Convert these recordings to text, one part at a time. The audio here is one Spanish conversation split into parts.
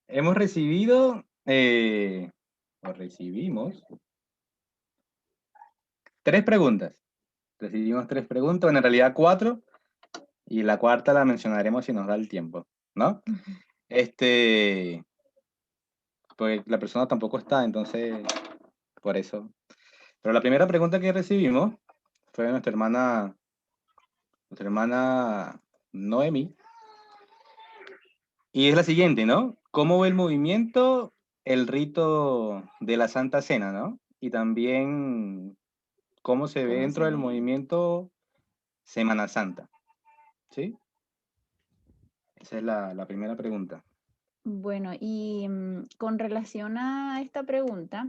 Hemos recibido, o recibimos, 3 preguntas. Recibimos 3 preguntas, bueno, en realidad 4, y la cuarta la mencionaremos si nos da el tiempo, ¿no? Ujú. Este, pues la persona tampoco está, entonces, por eso. Pero la primera pregunta que recibimos fue de nuestra hermana Noemi, y es la siguiente, ¿no? ¿Cómo ve el movimiento, el rito de la Santa Cena, ¿no? Y también cómo se ve ¿Cómo dentro se del ve? movimiento Semana Santa, ¿sí? Esa es la primera pregunta. Bueno, y con relación a esta pregunta,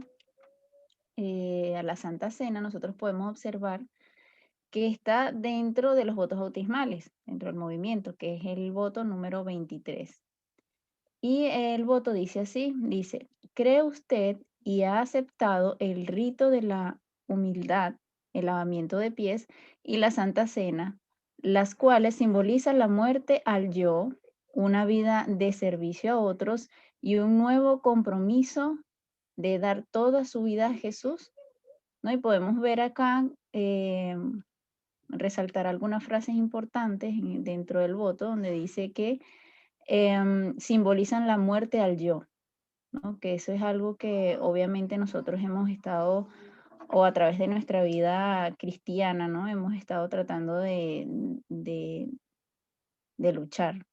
a la Santa Cena, nosotros podemos observar que está dentro de los votos bautismales, dentro del movimiento, que es el voto número 23. Y el voto dice así, dice, ¿cree usted y ha aceptado el rito de la humildad, el lavamiento de pies y la Santa Cena, las cuales simbolizan la muerte al yo, una vida de servicio a otros y un nuevo compromiso de dar toda su vida a Jesús? ¿No? Y podemos ver acá, resaltar algunas frases importantes dentro del voto, donde dice que simbolizan la muerte al yo, ¿no? Que eso es algo que obviamente nosotros hemos estado, o a través de nuestra vida cristiana, ¿no? Hemos estado tratando de luchar.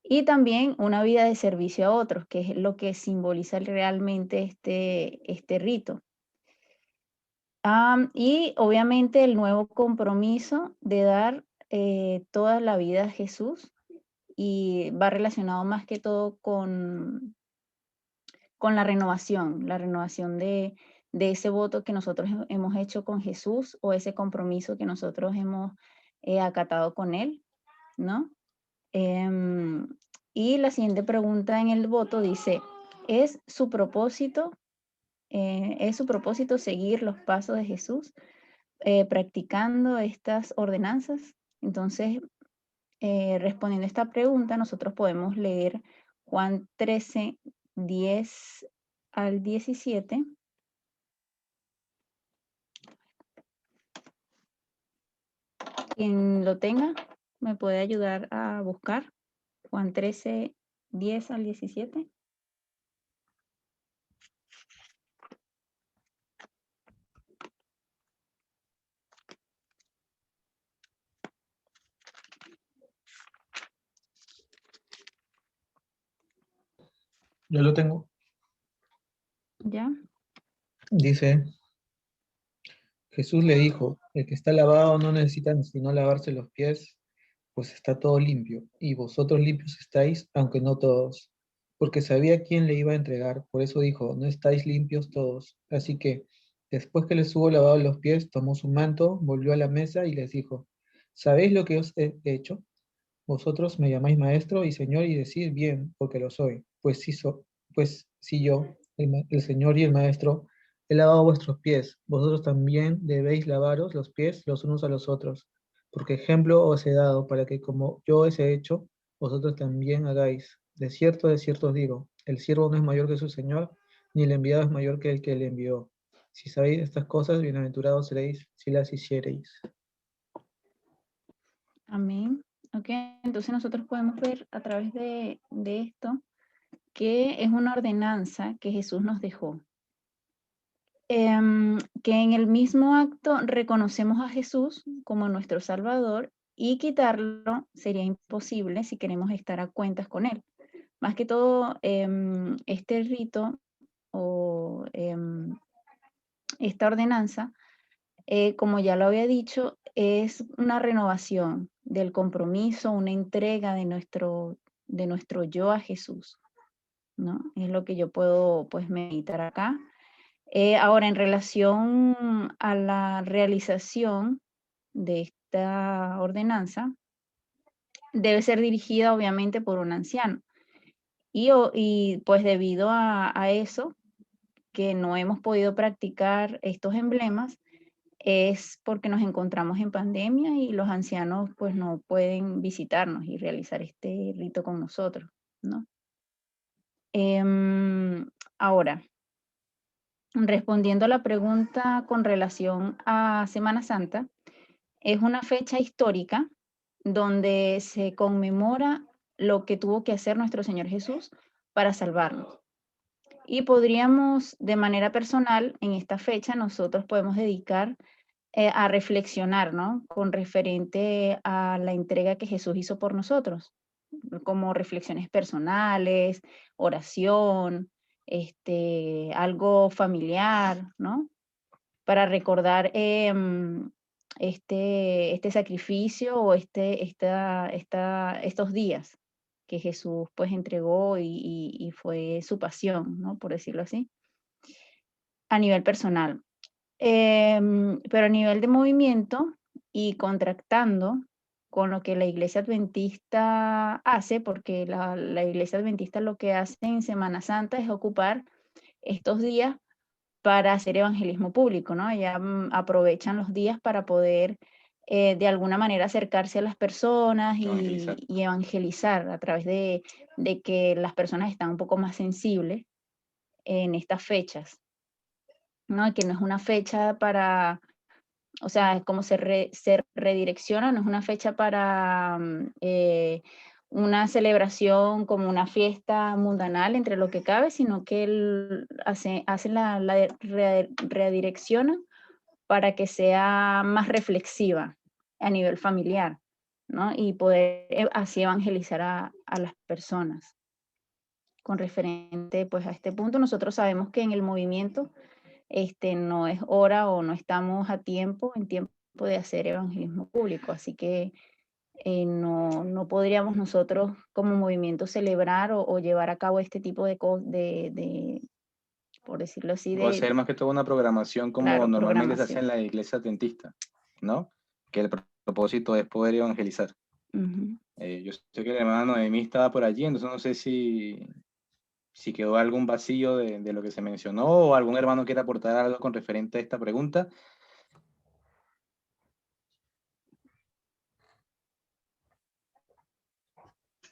Y también una vida de servicio a otros, que es lo que simboliza realmente este rito. Y obviamente el nuevo compromiso de dar toda la vida a Jesús, y va relacionado más que todo con la renovación de ese voto que nosotros hemos hecho con Jesús, o ese compromiso que nosotros hemos acatado con Él, ¿no? Em, y la siguiente pregunta en el voto dice, ¿es su propósito seguir los pasos de Jesús practicando estas ordenanzas? Entonces, respondiendo a esta pregunta, nosotros podemos leer Juan 13, 10 al 17. Quien lo tenga, me puede ayudar a buscar Juan 13, 10 al 17. Yo lo tengo. ¿Ya? Dice, Jesús le dijo, el que está lavado no necesita sino lavarse los pies, pues está todo limpio, y vosotros limpios estáis, aunque no todos, porque sabía quién le iba a entregar, por eso dijo, no estáis limpios todos. Así que, después que les hubo lavado los pies, tomó su manto, volvió a la mesa y les dijo, ¿sabéis lo que os he hecho? Vosotros me llamáis maestro y señor y decís bien, porque lo soy. Pues si yo, el señor y el maestro, he lavado vuestros pies, vosotros también debéis lavaros los pies los unos a los otros, porque ejemplo os he dado para que como yo os he hecho, vosotros también hagáis. De cierto os digo, el siervo no es mayor que su señor, ni el enviado es mayor que el que le envió. Si sabéis estas cosas, bienaventurados seréis si las hiciereis. Amén. Ok, entonces nosotros podemos ver a través de esto que es una ordenanza que Jesús nos dejó. Que en el mismo acto reconocemos a Jesús como nuestro Salvador, y quitarlo sería imposible si queremos estar a cuentas con Él. Más que todo, este rito o esta ordenanza, como ya lo había dicho, es una renovación del compromiso, una entrega de nuestro yo a Jesús, ¿no? Es lo que yo puedo, pues, meditar acá. Ahora, en relación a la realización de esta ordenanza, debe ser dirigida obviamente por un anciano. Y pues debido a eso, que no hemos podido practicar estos emblemas, es porque nos encontramos en pandemia y los ancianos pues no pueden visitarnos y realizar este rito con nosotros, ¿no? Ahora, respondiendo a la pregunta con relación a Semana Santa, es una fecha histórica donde se conmemora lo que tuvo que hacer nuestro Señor Jesús para salvarnos. Y podríamos, de manera personal, en esta fecha, nosotros podemos dedicar a reflexionar, ¿no? Con referente a la entrega que Jesús hizo por nosotros, como reflexiones personales, oración, algo familiar, ¿no? Para recordar este sacrificio o estos días que Jesús pues entregó y fue su pasión, ¿no? Por decirlo así, a nivel personal. Pero a nivel de movimiento y contractando con lo que la Iglesia Adventista hace, porque la Iglesia Adventista lo que hace en Semana Santa es ocupar estos días para hacer evangelismo público, ¿no? Ya aprovechan los días para poder de alguna manera acercarse a las personas Evangelizar. y evangelizar a través de que las personas están un poco más sensibles en estas fechas, ¿no? Y que no es una fecha para, o sea, es como se redirecciona, no es una fecha para una celebración como una fiesta mundanal entre lo que cabe, sino que él hace redirecciona para que sea más reflexiva a nivel familiar, ¿no? Y poder así evangelizar a las personas. Con referente pues a este punto, nosotros sabemos que en el movimiento no es hora o no estamos en tiempo de hacer evangelismo público, así que no podríamos nosotros como movimiento celebrar o llevar a cabo este tipo de cosas, por decirlo así, O hacer más que todo una programación como claro, normalmente se hace en programación. la iglesia adventista, ¿no? Que el propósito es poder evangelizar. Ujú. Yo sé que el hermano Noemí estaba por allí, entonces no sé si quedó algún vacío de lo que se mencionó o algún hermano quiere aportar algo con referente a esta pregunta.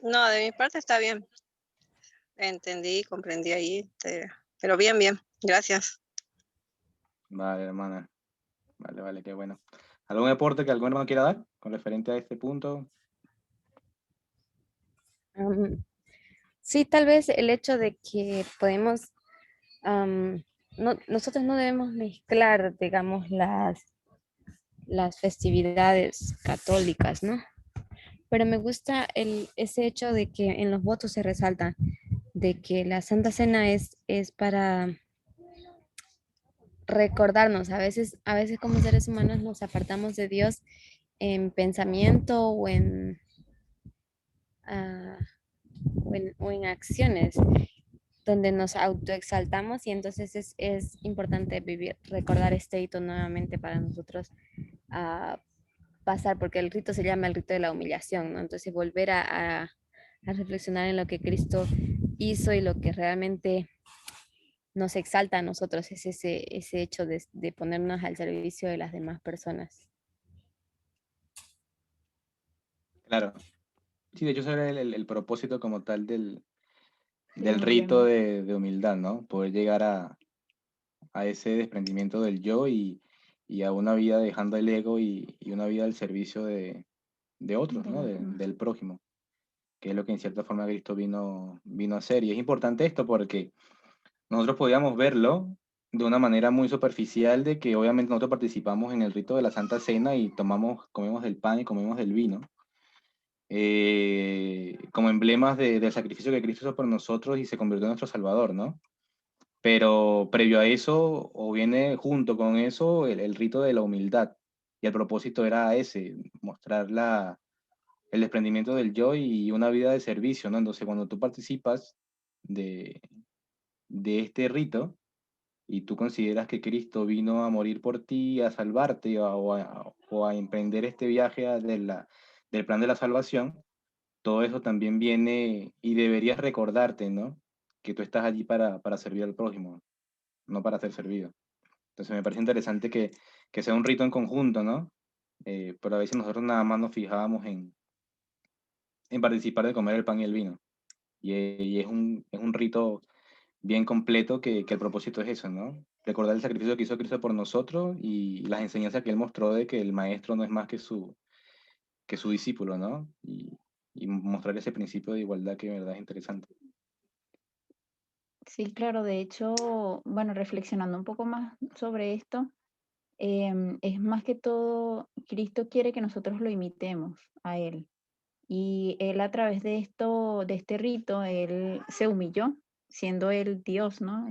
No, de mi parte está bien. Entendí, comprendí ahí, pero bien, bien. Gracias. Vale, hermana. Vale, qué bueno. ¿Algún aporte que algún hermano quiera dar con referente a este punto? Sí, tal vez el hecho de que podemos, nosotros no debemos mezclar, digamos, las festividades católicas, ¿no? Pero me gusta ese hecho de que en los votos se resalta de que la Santa Cena es para recordarnos. A veces como seres humanos nos apartamos de Dios en pensamiento ah, o en acciones, donde nos autoexaltamos y entonces es importante recordar este hito nuevamente para nosotros pasar, porque el rito se llama el rito de la humillación, ¿no? Entonces volver a reflexionar en lo que Cristo hizo y lo que realmente nos exalta a nosotros, es ese hecho de ponernos al servicio de las demás personas. Claro. Sí, de hecho ese era el propósito como tal del Sí, rito humildemente. de humildad, ¿no? Poder llegar a ese desprendimiento del yo y a una vida dejando el ego y una vida al servicio de otros, De ¿no? los demás. Del prójimo, que es lo que en cierta forma Cristo vino a hacer. Y es importante esto porque nosotros podíamos verlo de una manera muy superficial de que obviamente nosotros participamos en el rito de la Santa Cena y comemos del pan y comemos del vino, como emblemas del sacrificio que Cristo hizo por nosotros y se convirtió en nuestro Salvador, ¿no? Pero previo a eso, o viene junto con eso, el rito de la humildad. Y el propósito era ese, mostrar el desprendimiento del yo y una vida de servicio, ¿no? Entonces, cuando tú participas de, de este rito y tú consideras que Cristo vino a morir por ti, a salvarte o a emprender este viaje del plan de la salvación, todo eso también viene y deberías recordarte, ¿no? Que tú estás allí para servir al prójimo, no para ser servido. Entonces me parece interesante que sea un rito en conjunto, ¿no? Pero a veces nosotros nada más nos fijábamos en participar de comer el pan y el vino. y es un rito bien completo que el propósito es eso, ¿no? Recordar el sacrificio que hizo Cristo por nosotros y las enseñanzas que él mostró de que el maestro no es más que su discípulo, ¿no? Y mostrar ese principio de igualdad que de verdad es interesante. Sí, claro, de hecho, bueno, reflexionando un poco más sobre esto, es más que todo, Cristo quiere que nosotros lo imitemos a Él. Y Él a través de esto, de este rito, Él se humilló, siendo Él Dios, ¿no?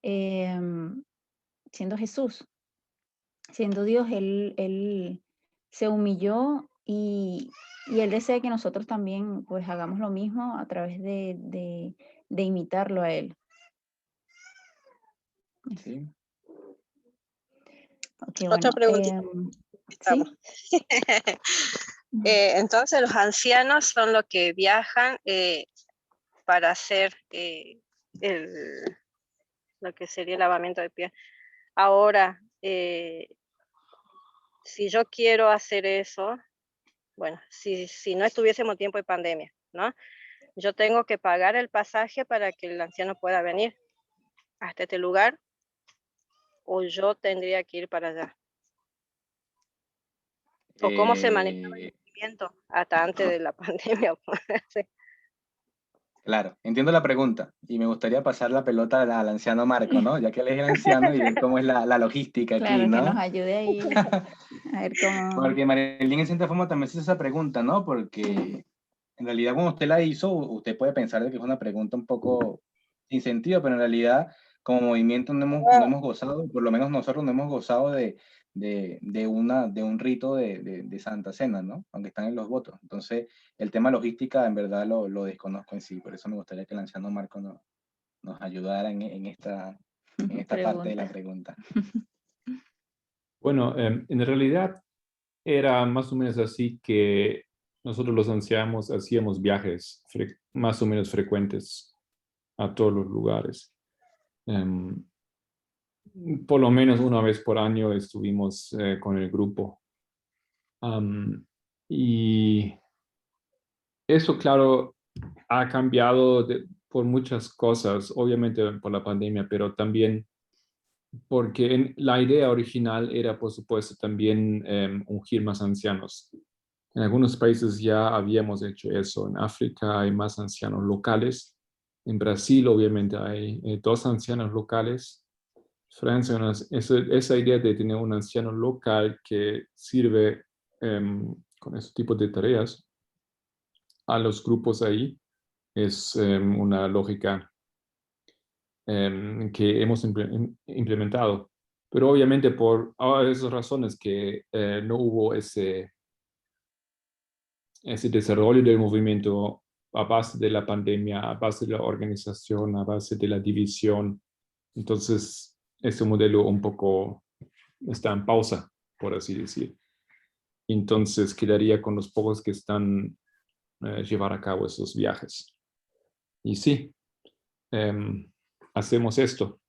Em, siendo Jesús, siendo Dios, Él se humilló y Él desea que nosotros también pues hagamos lo mismo a través de imitarlo a Él. ¿Sí? Ok, Otra bueno, preguntita. Estamos. sí. Entonces los ancianos son los que viajan para hacer lo que sería el lavamiento de pies. Ahora, si yo quiero hacer eso, bueno, si no estuviésemos tiempo de pandemia, ¿no? Yo tengo que pagar el pasaje para que el anciano pueda venir hasta este lugar, o yo tendría que ir para allá. O cómo se manejaba el Eh, movimiento hasta antes de la pandemia. Sí. claro, entiendo la pregunta y me gustaría pasar la pelota al anciano Marco, ¿no? Ya que él es el anciano y ver cómo es la logística aquí, Claro, que nos ¿no? ayude ahí a ver cómo... Porque Marilyn en cierta forma también se hizo esa pregunta, ¿no? Porque en realidad cuando usted la hizo, usted puede pensar de que es una pregunta un poco sin sentido, pero en realidad como movimiento no hemos gozado, por lo menos nosotros no hemos gozado de un rito de Santa Cena, ¿no? Aunque están en los votos. Entonces, el tema logística en verdad lo desconozco en sí, por eso me gustaría que el anciano Marco nos ayudara en esta parte de la pregunta. pregunta. Bueno, en realidad era más o menos así que nosotros los ancianos hacíamos viajes más o menos frecuentes a todos los lugares. Por lo menos una vez por año estuvimos con el grupo. Y eso, claro, ha cambiado por muchas cosas, obviamente por la pandemia, pero también porque la idea original era, por supuesto, también ungir más ancianos. En algunos países ya habíamos hecho eso. En África hay más ancianos locales. En Brasil, obviamente, hay 2 ancianos locales. Francia, esa idea de tener un anciano local que sirve con ese tipo de tareas a los grupos ahí es una lógica que hemos implementado. Pero obviamente por esas razones que no hubo ese desarrollo del movimiento a base de la pandemia, a base de la organización, a base de la división. Entonces, ese modelo un poco está en pausa, por así decir. Entonces, quedaría con los pocos que están llevar a cabo esos viajes. Y sí, hacemos esto.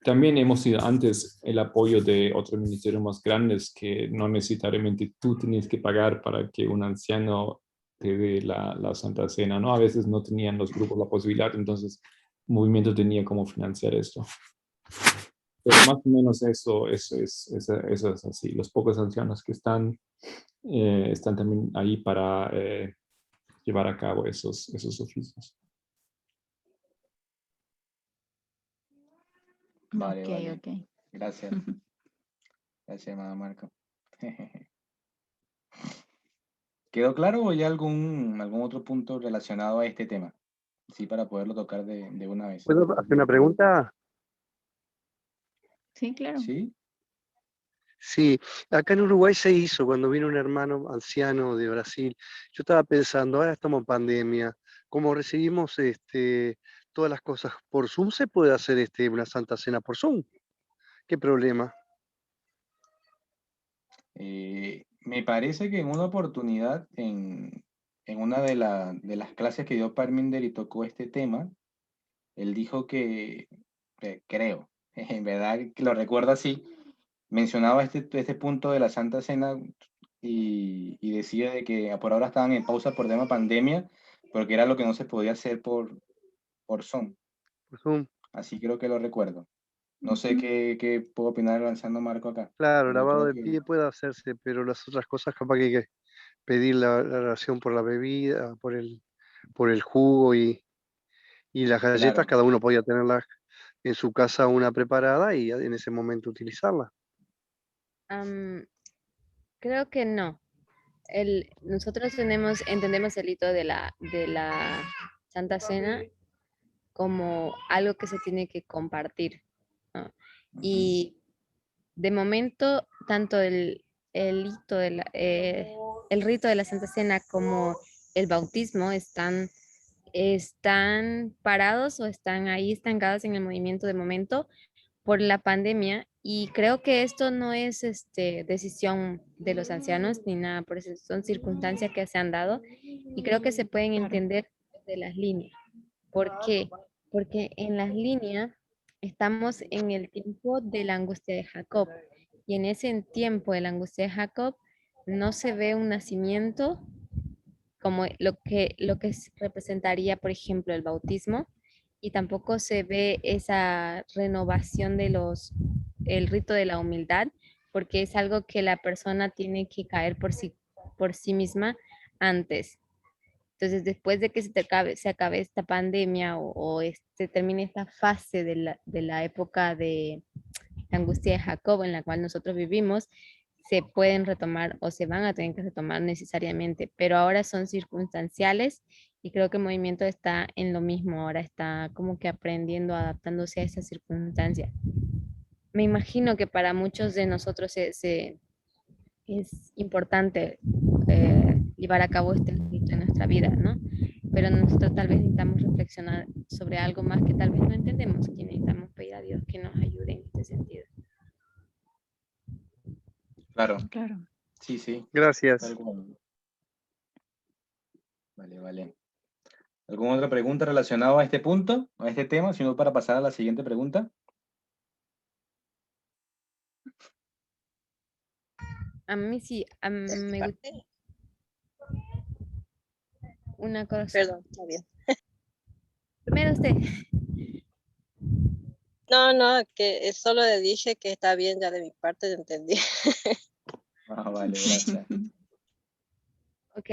También hemos sido antes el apoyo de otros ministerios más grandes que no necesariamente tú tienes que pagar para que un anciano te dé la Santa Cena, ¿no? A veces no tenían los grupos la posibilidad, entonces el movimiento tenía cómo financiar esto. Pero más o menos eso es así. Los pocos ancianos que están también ahí para llevar a cabo esos oficios. Vale, Ok, vale. ok. Gracias. Gracias, mamá Marco. ¿Quedó claro o hay algún otro punto relacionado a este tema? Sí, para poderlo tocar de una vez. ¿Puedo hacer una pregunta? Sí, claro. ¿Sí? Sí, acá en Uruguay se hizo cuando vino un hermano anciano de Brasil. Yo estaba pensando, ahora estamos en pandemia, como recibimos todas las cosas por Zoom, ¿se puede hacer una Santa Cena por Zoom? ¿Qué problema? Me parece que en una oportunidad, en una de las clases que dio Parminder y tocó este tema, él dijo creo, en verdad que lo recuerdo así, mencionaba este punto de la Santa Cena y decía de que por ahora estaban en pausa por tema pandemia, porque era lo que no se podía hacer por Zoom. Por Zoom. Así creo que lo recuerdo. No sé qué puedo opinar el anciano Marco acá. Claro, Pero yo lavado creo de que, pie puede hacerse, pero las otras cosas capaz que hay que pedir la oración por la bebida, por el jugo y las galletas, claro, cada uno podía tenerlas en su casa una preparada y en ese momento utilizarla. Creo que no. Nosotros entendemos el rito de la Santa Cena como algo que se tiene que compartir, ¿no? Y de momento, tanto el rito de la Santa Cena como el bautismo están parados o están ahí estancados en el movimiento de momento por la pandemia, y creo que esto no es decisión de los ancianos ni nada, por eso son circunstancias que se han dado y creo que se pueden Claro. entender de las líneas. ¿Por qué? Porque en las líneas estamos en el tiempo de la angustia de Jacob, y en ese tiempo de la angustia de Jacob no se ve un nacimiento como lo que representaría, por ejemplo, el bautismo, y tampoco se ve esa renovación el rito de la humildad, porque es algo que la persona tiene que caer por sí misma antes. Entonces, después de que se acabe esta pandemia o se termine esta fase de la época de la angustia de Jacob en la cual nosotros vivimos, se pueden retomar o se van a tener que retomar necesariamente, pero ahora son circunstanciales y creo que el movimiento está en lo mismo, ahora está como que aprendiendo, adaptándose a esas circunstancias. Me imagino que para muchos de nosotros es importante llevar a cabo este rito en nuestra vida, ¿no? Pero nosotros tal vez necesitamos reflexionar sobre algo más que tal vez no entendemos, que necesitamos pedir a Dios que nos ayude en este sentido. claro, Claro. sí, sí, Gracias. tal cual. Vale, vale. ¿Alguna otra pregunta relacionada a este punto, a este tema, sino para pasar a la siguiente pregunta? A mí sí, me gusta una cosa. Perdón, está bien. Primero usted. No, que solo le dije que está bien, ya de mi parte, ya entendí. Ah, vale, gracias. Ok,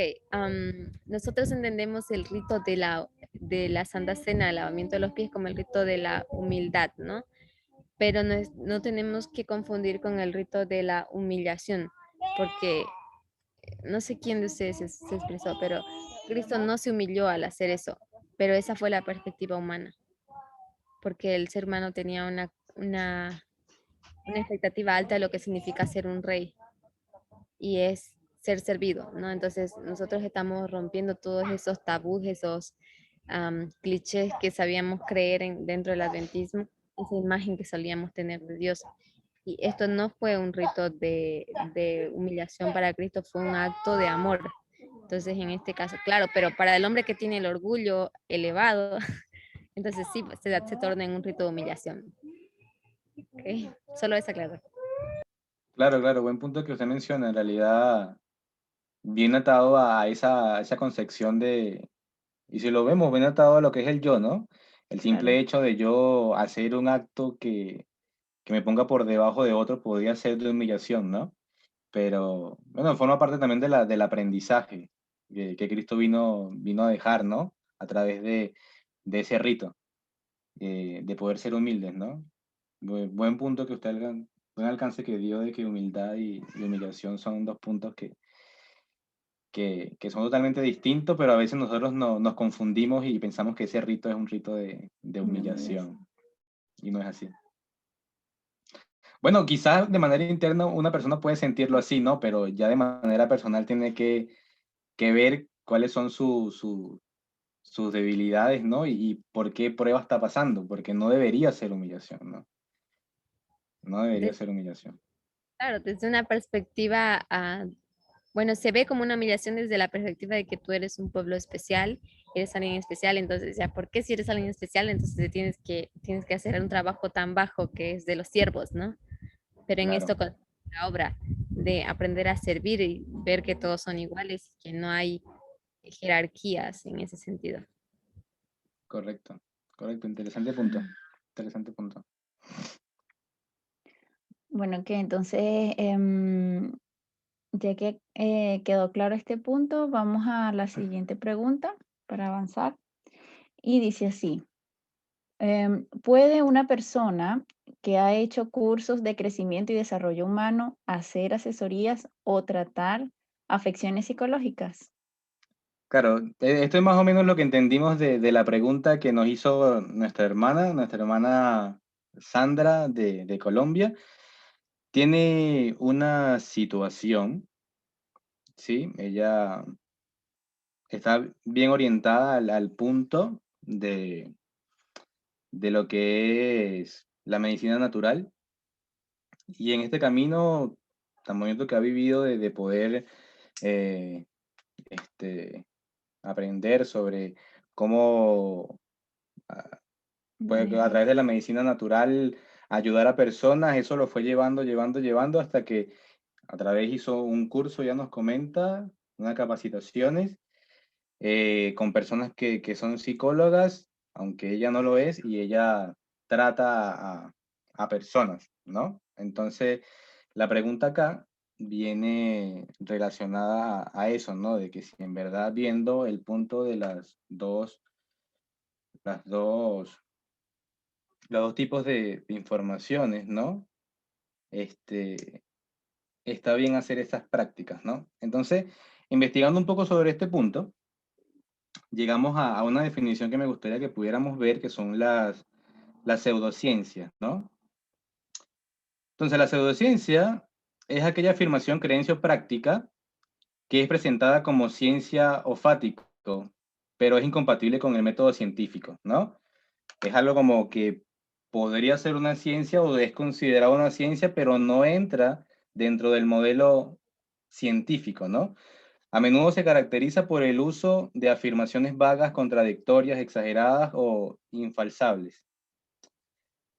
nosotros entendemos el rito de la Santa Cena, el lavamiento de los pies, como el rito de la humildad, ¿no? Pero no tenemos que confundir con el rito de la humillación, porque no sé quién de ustedes se expresó, pero Cristo no se humilló al hacer eso, pero esa fue la perspectiva humana, porque el ser humano tenía una expectativa alta de lo que significa ser un rey, y es ser servido, ¿no? Entonces nosotros estamos rompiendo todos esos tabús, esos clichés que sabíamos creer dentro del adventismo, esa imagen que solíamos tener de Dios. Y esto no fue un rito de humillación para Cristo, fue un acto de amor. Entonces, en este caso, claro, pero para el hombre que tiene el orgullo elevado, entonces sí, pues, se torna en un rito de humillación. ¿Okay? Solo esa aclaración. Claro, claro, buen punto que usted menciona. En realidad, bien atado a esa concepción de, y si lo vemos, bien atado a lo que es el yo, ¿no? El simple Claro. hecho de yo hacer un acto que me ponga por debajo de otro podría ser de humillación, ¿no? Pero, bueno, forma parte también del aprendizaje que Cristo vino a dejar, ¿no? A través de ese rito, de poder ser humildes, ¿no? Buen punto que buen alcance que dio de que humildad y humillación son dos puntos que son totalmente distintos, pero a veces nosotros nos confundimos y pensamos que ese rito es un rito de humillación, y no es así. Bueno, quizás de manera interna una persona puede sentirlo así, ¿no? Pero ya de manera personal tiene que ver cuáles son sus debilidades, ¿no? Y por qué prueba está pasando, porque no debería ser humillación, ¿no? No debería ser humillación. Claro, desde una perspectiva, bueno, se ve como una humillación desde la perspectiva de que tú eres un pueblo especial, eres alguien especial, entonces ya, ¿por qué si eres alguien especial? Entonces tienes que hacer un trabajo tan bajo que es de los siervos, ¿no? Pero en Claro, esto con la obra de aprender a servir y ver que todos son iguales, que no hay jerarquías en ese sentido. Correcto, correcto, interesante punto. Interesante punto. Bueno, que entonces, ya que quedó claro este punto, vamos a la siguiente pregunta para avanzar. Y dice así, ¿puede una persona que ha hecho cursos de crecimiento y desarrollo humano hacer asesorías o tratar afecciones psicológicas? Claro, esto es más o menos lo que entendimos de la pregunta que nos hizo nuestra hermana Sandra de Colombia. Tiene una situación, ¿sí? Ella está bien orientada al punto de lo que es la medicina natural. Y en este camino, tan bonito que ha vivido de poder eh, aprender sobre cómo pues, a través de la medicina natural ayudar a personas, eso lo fue llevando hasta que a través hizo un curso, ya nos comenta, unas capacitaciones con personas que son psicólogas, aunque ella no lo es, y ella trata a personas, ¿no? Entonces, la pregunta acá viene relacionada a eso, ¿no? De que si en verdad viendo el punto de las dos, los dos tipos de informaciones, ¿no? Este, está bien hacer estas prácticas, ¿no? Entonces, investigando un poco sobre este punto, llegamos a una definición que me gustaría que pudiéramos ver, que son las pseudociencias, ¿no? Entonces, la pseudociencia es aquella afirmación, creencia o práctica que es presentada como ciencia o fático, pero es incompatible con el método científico, ¿no? Es algo como que podría ser una ciencia o es considerada una ciencia, pero no entra dentro del modelo científico, ¿no? A menudo se caracteriza por el uso de afirmaciones vagas, contradictorias, exageradas o infalsables.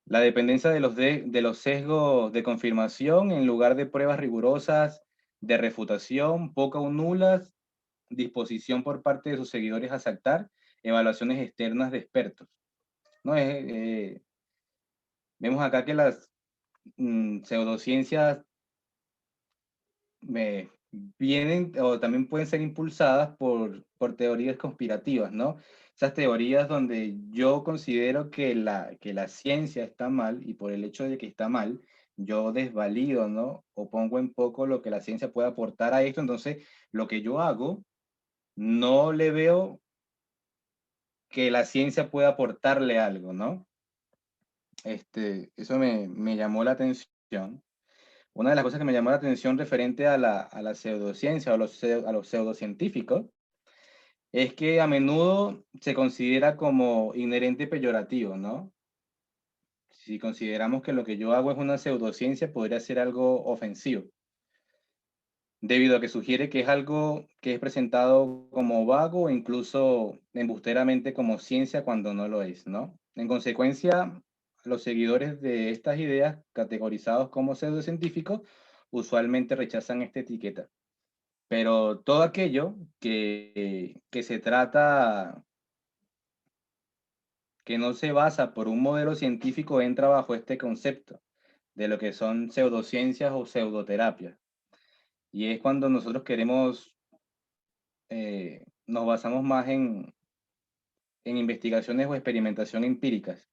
La dependencia de los sesgos de confirmación en lugar de pruebas rigurosas de refutación, poca o nulas disposición por parte de sus seguidores a aceptar evaluaciones externas de expertos. ¿No? Vemos acá que las pseudociencias me vienen o también pueden ser impulsadas por teorías conspirativas, ¿no? Esas teorías donde yo considero que la ciencia está mal y por el hecho de que está mal, yo desvalido, ¿no? O pongo en poco lo que la ciencia puede aportar a esto, entonces lo que yo hago, no le veo que la ciencia pueda aportarle algo, ¿no? Eso me llamó la atención. Una de las cosas que me llamó la atención referente a la pseudociencia o a los pseudocientíficos es que a menudo se considera como inherente peyorativo, ¿no? Si consideramos que lo que yo hago es una pseudociencia, podría ser algo ofensivo, debido a que sugiere que es algo que es presentado como vago o incluso embusteramente como ciencia cuando no lo es, ¿no? En consecuencia, los seguidores de estas ideas, categorizados como pseudocientíficos, usualmente rechazan esta etiqueta. Pero todo aquello que se trata, que no se basa por un modelo científico, entra bajo este concepto de lo que son pseudociencias o pseudoterapias. Y es cuando nosotros queremos, nos basamos más en investigaciones o experimentación empíricas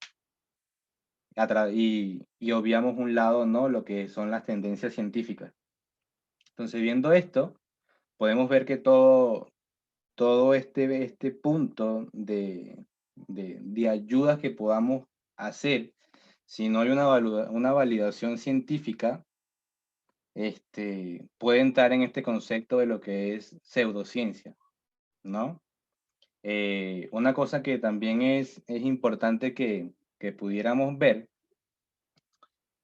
y obviamos un lado, ¿no? Lo que son las tendencias científicas. Entonces, viendo esto, podemos ver que todo este punto de ayudas que podamos hacer, si no hay una validación científica, puede entrar en este concepto de lo que es pseudociencia, ¿no? Una cosa que también es importante que pudiéramos ver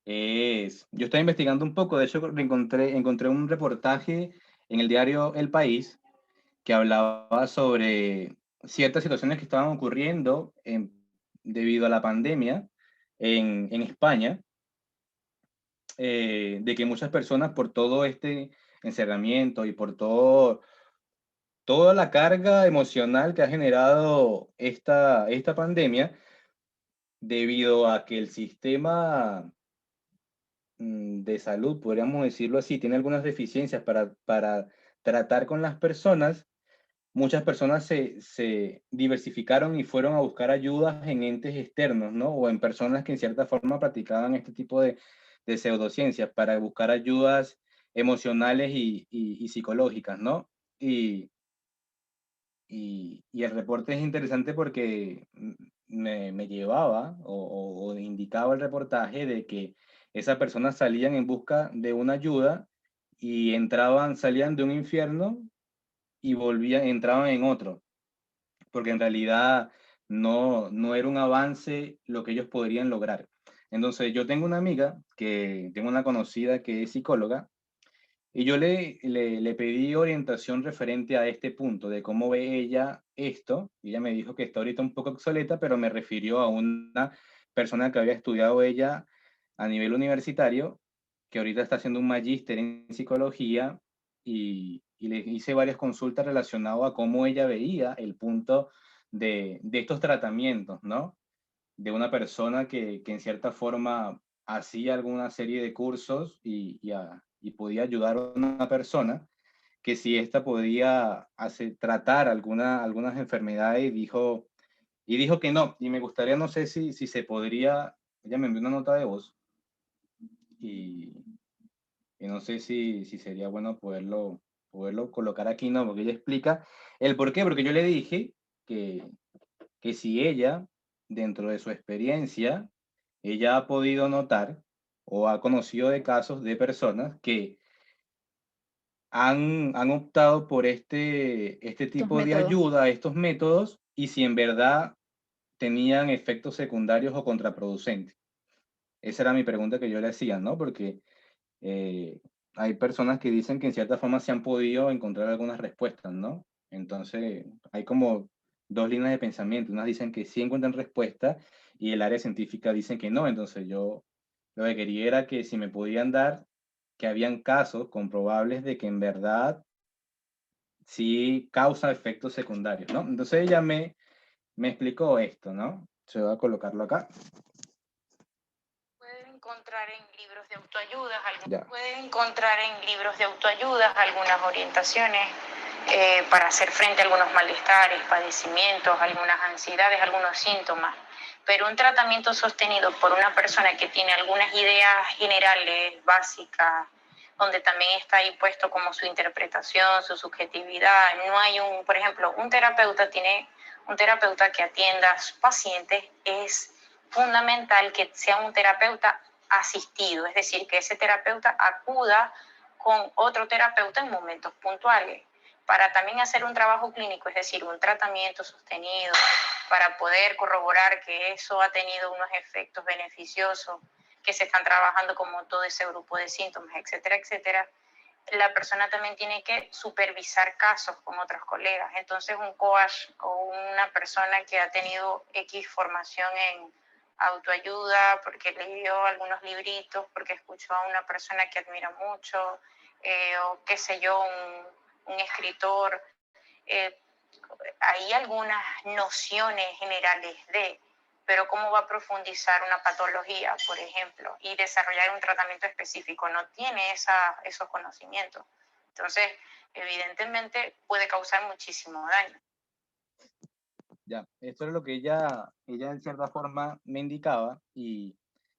yo estaba investigando un poco, de hecho encontré un reportaje en el diario El País que hablaba sobre ciertas situaciones que estaban ocurriendo debido a la pandemia en España, de que muchas personas por todo este encerramiento y por toda la carga emocional que ha generado esta pandemia, debido a que el sistema de salud, podríamos decirlo así, tiene algunas deficiencias para tratar con las personas. Muchas personas se diversificaron y fueron a buscar ayudas en entes externos, ¿no? O en personas que en cierta forma practicaban este tipo de pseudociencias para buscar ayudas emocionales y psicológicas, ¿no? Y, y el reporte es interesante porque me llevaba o indicaba el reportaje de que esas personas salían en busca de una ayuda y salían de un infierno y entraban en otro, porque en realidad no era un avance lo que ellos podrían lograr. Entonces, yo tengo una amiga, tengo una conocida que es psicóloga, y yo le pedí orientación referente a este punto, de cómo ve ella esto. Y ella me dijo que está ahorita un poco obsoleta, pero me refirió a una persona que había estudiado ella a nivel universitario, que ahorita está haciendo un magíster en psicología, y le hice varias consultas relacionadas a cómo ella veía el punto de estos tratamientos, ¿no? De una persona que en cierta forma hacía alguna serie de cursos y podía ayudar a una persona, que si ésta podía tratar algunas enfermedades, y dijo que no. Y me gustaría, no sé si se podría, ella me envió una nota de voz, y, y no sé si sería bueno poderlo colocar aquí, ¿no? Porque ella explica el por qué, porque yo le dije que si ella, dentro de su experiencia, ella ha podido notar o ha conocido de casos de personas que han optado por este Estos tipo de métodos. ayuda, estos métodos, y si en verdad tenían efectos secundarios o contraproducentes. Esa era mi pregunta que yo le hacía, ¿no? Porque eh, hay personas que dicen que en cierta forma se han podido encontrar algunas respuestas, ¿no? Entonces, hay como dos líneas de pensamiento. Unas dicen que sí encuentran respuesta y el área científica dice que no. Entonces, yo lo que quería era que si me podían dar que habían casos comprobables de que en verdad sí causa efectos secundarios, ¿no? Entonces ella me explicó esto, ¿no? Se va a colocarlo acá. Pueden encontrar en libros de autoayuda, Ya. pueden encontrar en libros de autoayuda algunas orientaciones para hacer frente a algunos malestares, padecimientos, algunas ansiedades, algunos síntomas. Pero un tratamiento sostenido por una persona que tiene algunas ideas generales, básicas, donde también está ahí puesto como su interpretación, su subjetividad. No hay por ejemplo, un terapeuta que atienda a sus pacientes, es fundamental que sea un terapeuta asistido, es decir, que ese terapeuta acuda con otro terapeuta en momentos puntuales, para también hacer un trabajo clínico, es decir, un tratamiento sostenido, para poder corroborar que eso ha tenido unos efectos beneficiosos, que se están trabajando como todo ese grupo de síntomas, etcétera, etcétera. La persona también tiene que supervisar casos con otros colegas. Entonces, un coach o una persona que ha tenido X formación en autoayuda, porque leyó algunos libritos, porque escuchó a una persona que admira mucho, o qué sé yo, un escritor, hay algunas nociones generales pero cómo va a profundizar una patología, por ejemplo, y desarrollar un tratamiento específico, no tiene esos conocimientos. Entonces, evidentemente puede causar muchísimo daño. Ya, esto es lo que ella en cierta forma me indicaba, y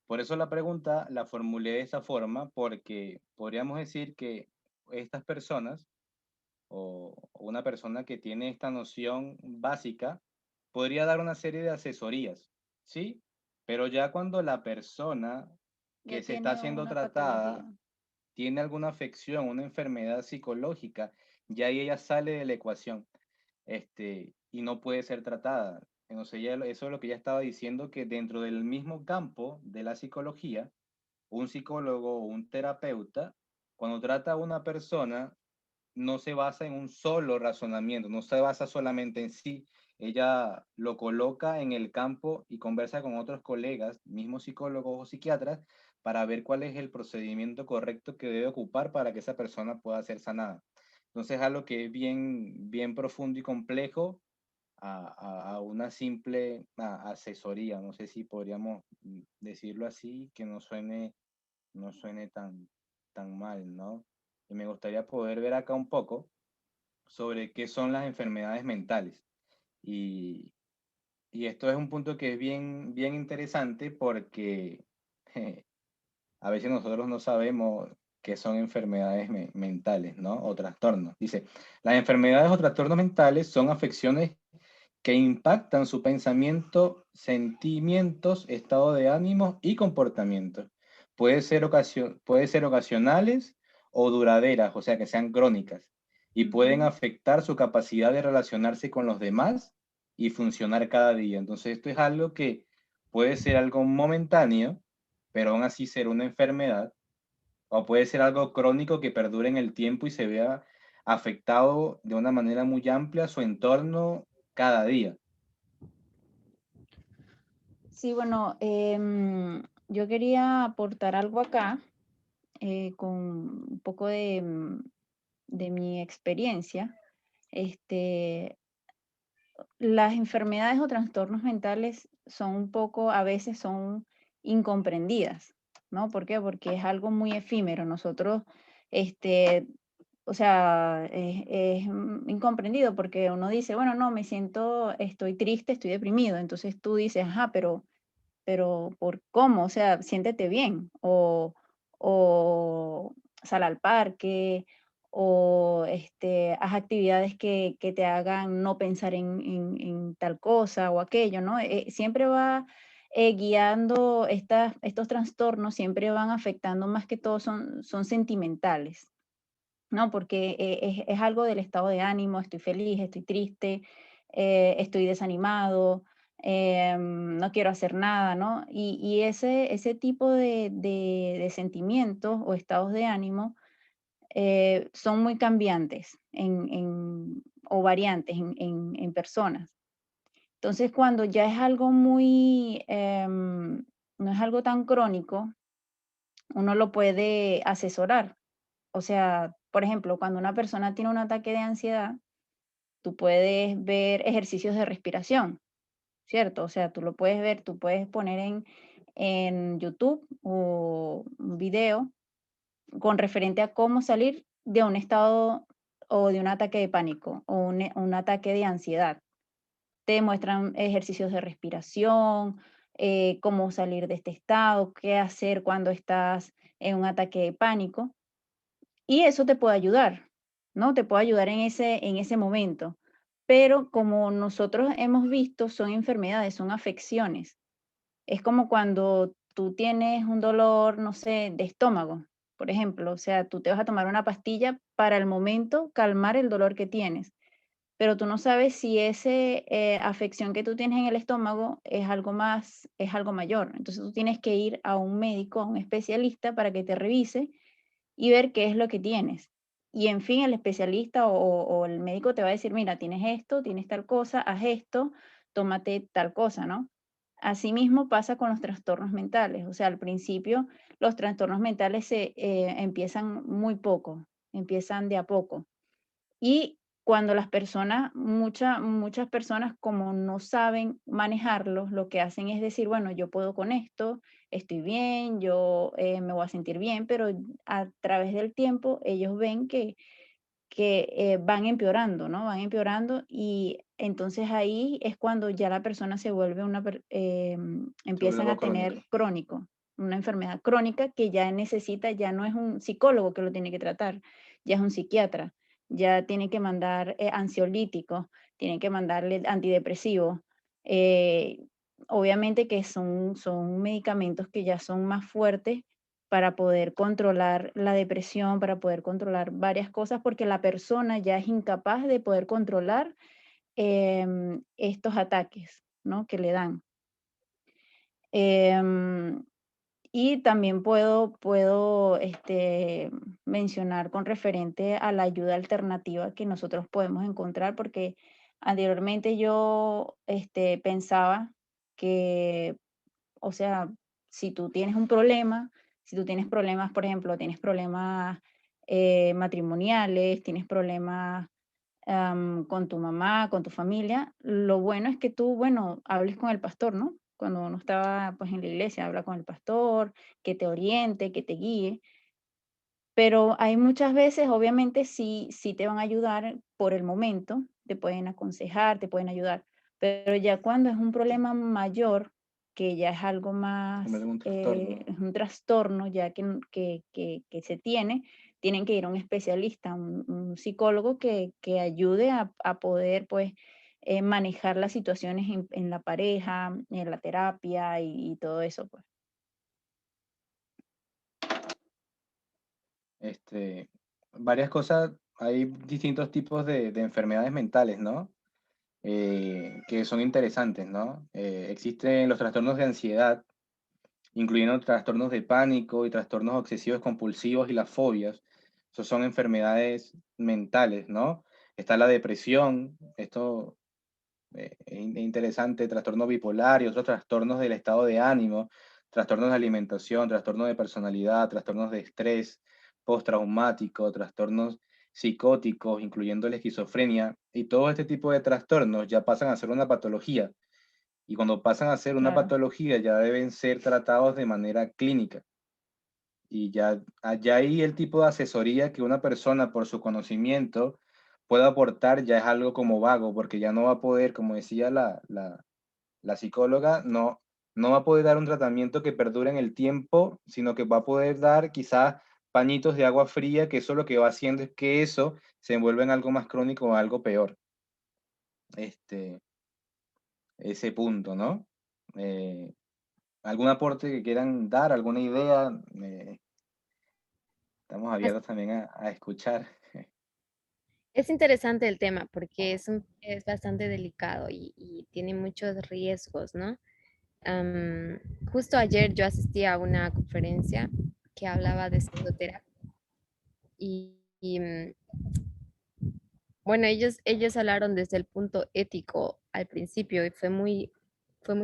por eso la pregunta la formulé de esa forma, porque podríamos decir que estas personas o una persona que tiene esta noción básica podría dar una serie de asesorías, ¿sí? Pero ya cuando la persona que Ya se está tiene siendo una tratada patología. tiene alguna afección, una enfermedad psicológica, ya ahí ella sale de la ecuación, y no puede ser tratada. Entonces, eso es lo que ella estaba diciendo, que dentro del mismo campo de la psicología, un psicólogo o un terapeuta, cuando trata a una persona, no se basa en un solo razonamiento, no se basa solamente en sí. Ella lo coloca en el campo y conversa con otros colegas, mismos psicólogos o psiquiatras, para ver cuál es el procedimiento correcto que debe ocupar para que esa persona pueda ser sanada. Entonces es algo que es bien profundo y complejo a una simple asesoría. No sé si podríamos decirlo así, que no suene tan mal, ¿no? Y me gustaría poder ver acá un poco sobre qué son las enfermedades mentales. Y, y esto es un punto que es bien interesante porque a veces nosotros no sabemos qué son enfermedades mentales, ¿no? O trastornos. Dice, las enfermedades o trastornos mentales son afecciones que impactan su pensamiento, sentimientos, estado de ánimo y comportamiento. Puede ser ocasionales o duraderas, o sea, que sean crónicas, y pueden afectar su capacidad de relacionarse con los demás y funcionar cada día. Entonces, esto es algo que puede ser algo momentáneo, pero aún así ser una enfermedad, o puede ser algo crónico que perdure en el tiempo y se vea afectado de una manera muy amplia su entorno cada día. Sí, bueno, yo quería aportar algo acá con un poco de mi experiencia. Este, las enfermedades o trastornos mentales son un poco, a veces son incomprendidas, ¿no? ¿Por qué? Porque es algo muy efímero. Nosotros, este, o sea, incomprendido porque uno dice, bueno, no, me siento, estoy triste, estoy deprimido. Entonces tú dices, ajá, pero ¿por cómo? O sea, siéntete bien o sal al parque o haz actividades que te hagan no pensar en tal cosa o aquello, ¿no? Siempre va guiando estos trastornos, siempre van afectando más que todo, son sentimentales, ¿no? Porque es algo del estado de ánimo, estoy feliz, estoy triste, estoy desanimado, no quiero hacer nada, ¿no? Y ese tipo de sentimientos o estados de ánimo son muy cambiantes o variantes en personas. Entonces, cuando ya es algo muy, no es algo tan crónico, uno lo puede asesorar. O sea, por ejemplo, cuando una persona tiene un ataque de ansiedad, tú puedes ver ejercicios de respiración, ¿cierto? O sea, tú lo puedes ver, tú puedes poner en YouTube o un video con referente a cómo salir de un estado o de un ataque de pánico o un ataque de ansiedad. Te muestran ejercicios de respiración, cómo salir de este estado, qué hacer cuando estás en un ataque de pánico. Y eso te puede ayudar, ¿no? Te puede ayudar en ese momento. Pero como nosotros hemos visto, son enfermedades, son afecciones. Es como cuando tú tienes un dolor, no sé, de estómago, por ejemplo. O sea, tú te vas a tomar una pastilla para el momento calmar el dolor que tienes, pero tú no sabes si esa afección que tú tienes en el estómago es algo más, es algo mayor. Entonces tú tienes que ir a un médico, a un especialista para que te revise y ver qué es lo que tienes. Y en fin, el especialista o el médico te va a decir, mira, tienes esto, tienes tal cosa, haz esto, tómate tal cosa, ¿no? Asimismo pasa con los trastornos mentales. O sea, al principio los trastornos mentales se empiezan muy poco, empiezan de a poco. Y cuando las personas, muchas personas como no saben manejarlos, lo que hacen es decir, bueno, yo puedo con esto, estoy bien, yo me voy a sentir bien, pero a través del tiempo ellos ven que van empeorando, ¿no? Van empeorando y entonces ahí es cuando ya la persona se vuelve Se vuelve empiezan algo a crónico. tener crónico, una enfermedad crónica que ya necesita, ya no es un psicólogo que lo tiene que tratar, ya es un psiquiatra, ya tiene que mandar ansiolíticos, tiene que mandarle antidepresivos. eh, Obviamente que son medicamentos que ya son más fuertes para poder controlar la depresión, para poder controlar varias cosas, porque la persona ya es incapaz de poder controlar estos ataques, ¿no? Que le dan. Em, y también puedo mencionar con referente a la ayuda alternativa que nosotros podemos encontrar, porque anteriormente yo pensaba que, o sea, si tú tienes un problema, si tú tienes problemas, por ejemplo, tienes problemas matrimoniales, tienes problemas con tu mamá, con tu familia, lo bueno es que tú, bueno, hables con el pastor, ¿no? Cuando uno estaba pues en la iglesia, habla con el pastor, que te oriente, que te guíe, pero hay muchas veces, obviamente, sí te van a ayudar por el momento, te pueden aconsejar, te pueden ayudar, pero ya cuando es un problema mayor, que ya es algo más, Convierte en un trastorno. es un trastorno ya que se tienen que ir a un especialista, un psicólogo que ayude a poder, pues, manejar las situaciones en la pareja, en la terapia y todo eso, pues. Este, varias cosas, hay distintos tipos de enfermedades mentales, ¿no? Que son interesantes, ¿no? Existen los trastornos de ansiedad, incluyendo trastornos de pánico y trastornos obsesivos compulsivos y las fobias. Esos son enfermedades mentales, ¿no? Está la depresión, esto interesante, trastorno bipolar y otros trastornos del estado de ánimo, trastornos de alimentación, trastornos de personalidad, trastornos de estrés postraumático, trastornos psicóticos, incluyendo la esquizofrenia, y todo este tipo de trastornos ya pasan a ser una patología. Y cuando pasan a ser una Claro, patología ya deben ser tratados de manera clínica. Y ya ahí el tipo de asesoría que una persona por su conocimiento pueda aportar ya es algo como vago, porque ya no va a poder, como decía la psicóloga, no va a poder dar un tratamiento que perdure en el tiempo, sino que va a poder dar quizás pañitos de agua fría, que eso lo que va haciendo es que eso se envuelva en algo más crónico o algo peor. Este, ese punto, ¿no? Eh, ¿Algún aporte que quieran dar, alguna idea? Estamos As- abiertos también a escuchar. Es interesante el tema porque es bastante delicado y tiene muchos riesgos, ¿no? Am, Justo ayer yo asistí a una conferencia que hablaba de psicoterapia y bueno, ellos hablaron desde el punto ético al principio y fue muy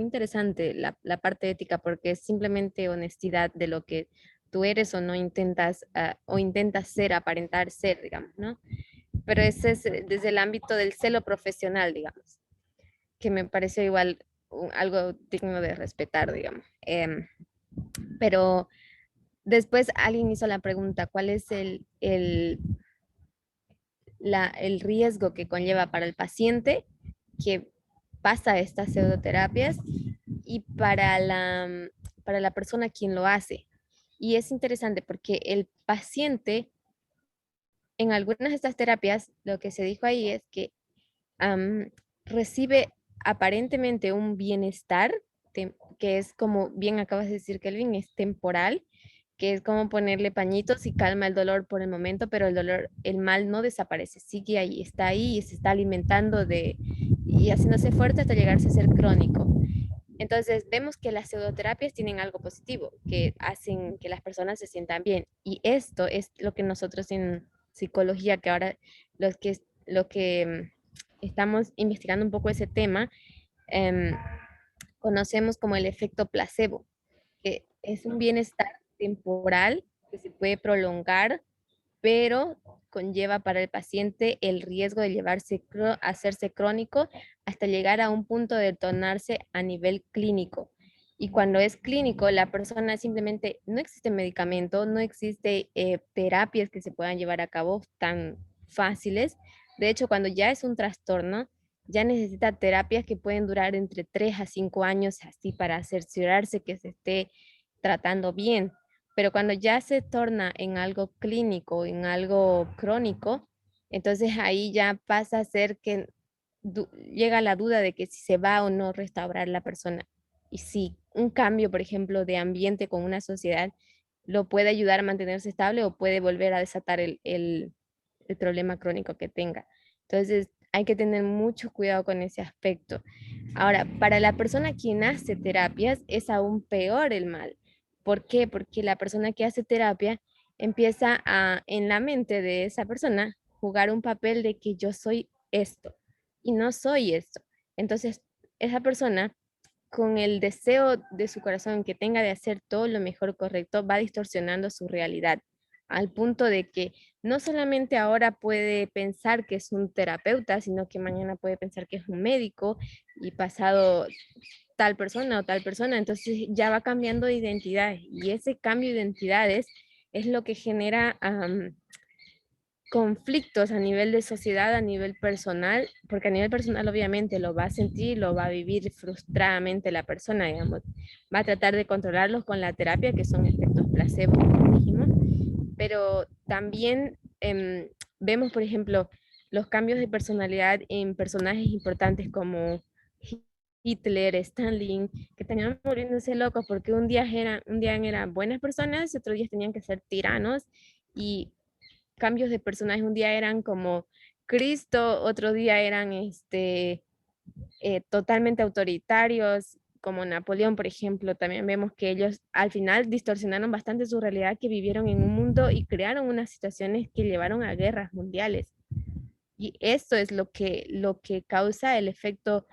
interesante la parte ética porque es simplemente honestidad de lo que tú eres o no intentas, o intentas ser, aparentar ser, digamos, ¿no? Pero ese es desde el ámbito del celo profesional, digamos, que me pareció igual algo digno de respetar, digamos. Pero después alguien hizo la pregunta, ¿cuál es el riesgo que conlleva para el paciente que pasa estas pseudoterapias y para la persona quien lo hace? Y es interesante porque el paciente en algunas de estas terapias, lo que se dijo ahí es que recibe aparentemente un bienestar, que es como bien acabas de decir, Kelvin, es temporal, que es como ponerle pañitos y calma el dolor por el momento, pero el dolor, el mal no desaparece, sigue ahí, está ahí y se está alimentando y haciéndose fuerte hasta llegarse a ser crónico. Entonces, vemos que las pseudoterapias tienen algo positivo, que hacen que las personas se sientan bien. Y esto es lo que nosotros en psicología, que ahora lo que estamos investigando un poco ese tema, em, conocemos como el efecto placebo, que es un bienestar temporal que se puede prolongar, pero conlleva para el paciente el riesgo de hacerse crónico hasta llegar a un punto de tornarse a nivel clínico. Y cuando es clínico, la persona simplemente no existe medicamento, no existe terapias que se puedan llevar a cabo tan fáciles. De hecho, cuando ya es un trastorno, ya necesita terapias que pueden durar entre 3 a 5 años así para cerciorarse que se esté tratando bien. Pero cuando ya se torna en algo clínico, en algo crónico, entonces ahí ya pasa a ser que llega la duda de que si se va o no restaurar la persona. Y si un cambio, por ejemplo, de ambiente con una sociedad lo puede ayudar a mantenerse estable o puede volver a desatar el problema crónico que tenga. Entonces, hay que tener mucho cuidado con ese aspecto. Ahora, para la persona quien hace terapias es aún peor el mal. ¿Por qué? Porque la persona que hace terapia empieza a, en la mente de esa persona, jugar un papel de que yo soy esto y no soy esto. Entonces, esa persona, con el deseo de su corazón que tenga de hacer todo lo mejor correcto, va distorsionando su realidad. al punto de que no solamente ahora puede pensar que es un terapeuta, sino que mañana puede pensar que es un médico y pasado tal persona o tal persona, entonces ya va cambiando de identidad y ese cambio de identidades es lo que genera conflictos a nivel de sociedad, a nivel personal, porque a nivel personal obviamente lo va a sentir, lo va a vivir frustradamente la persona, digamos, va a tratar de controlarlos con la terapia, que son efectos placebo, como dijimos, pero también vemos, por ejemplo, los cambios de personalidad en personajes importantes como Hitler, Stalin, que tenían volviéndose locos porque un día eran buenas personas y otros días tenían que ser tiranos y cambios de personajes, un día eran como Cristo, otro día eran totalmente autoritarios, como Napoleón, por ejemplo. También vemos que ellos al final distorsionaron bastante su realidad, que vivieron en un mundo y crearon unas situaciones que llevaron a guerras mundiales. Y esto es lo que causa el efecto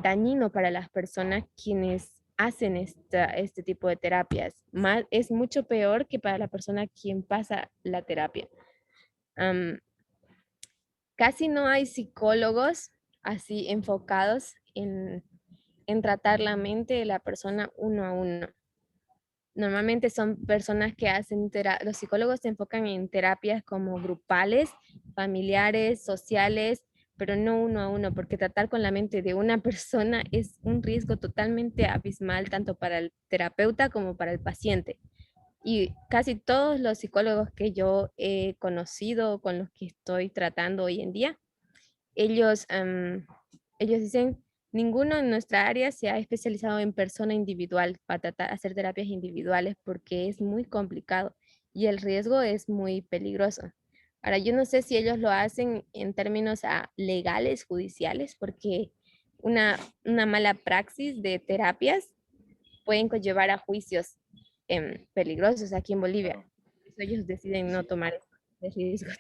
dañino para las personas quienes hacen este tipo de terapias. Más, es mucho peor que para la persona quien pasa la terapia. Um, Casi no hay psicólogos así enfocados en tratar la mente de la persona uno a uno. Normalmente son personas que hacen, los psicólogos se enfocan en terapias como grupales, familiares, sociales, pero no uno a uno, porque tratar con la mente de una persona es un riesgo totalmente abismal, tanto para el terapeuta como para el paciente. Y casi todos los psicólogos que yo he conocido, con los que estoy tratando hoy en día, ellos, ellos dicen, ninguno en nuestra área se ha especializado en persona individual para tratar hacer terapias individuales porque es muy complicado y el riesgo es muy peligroso. Ahora, yo no sé si ellos lo hacen en términos legales, judiciales, porque una mala praxis de terapias pueden conllevar a juicios peligrosos aquí en Bolivia. Claro. Ellos deciden no Sí. tomar ese riesgo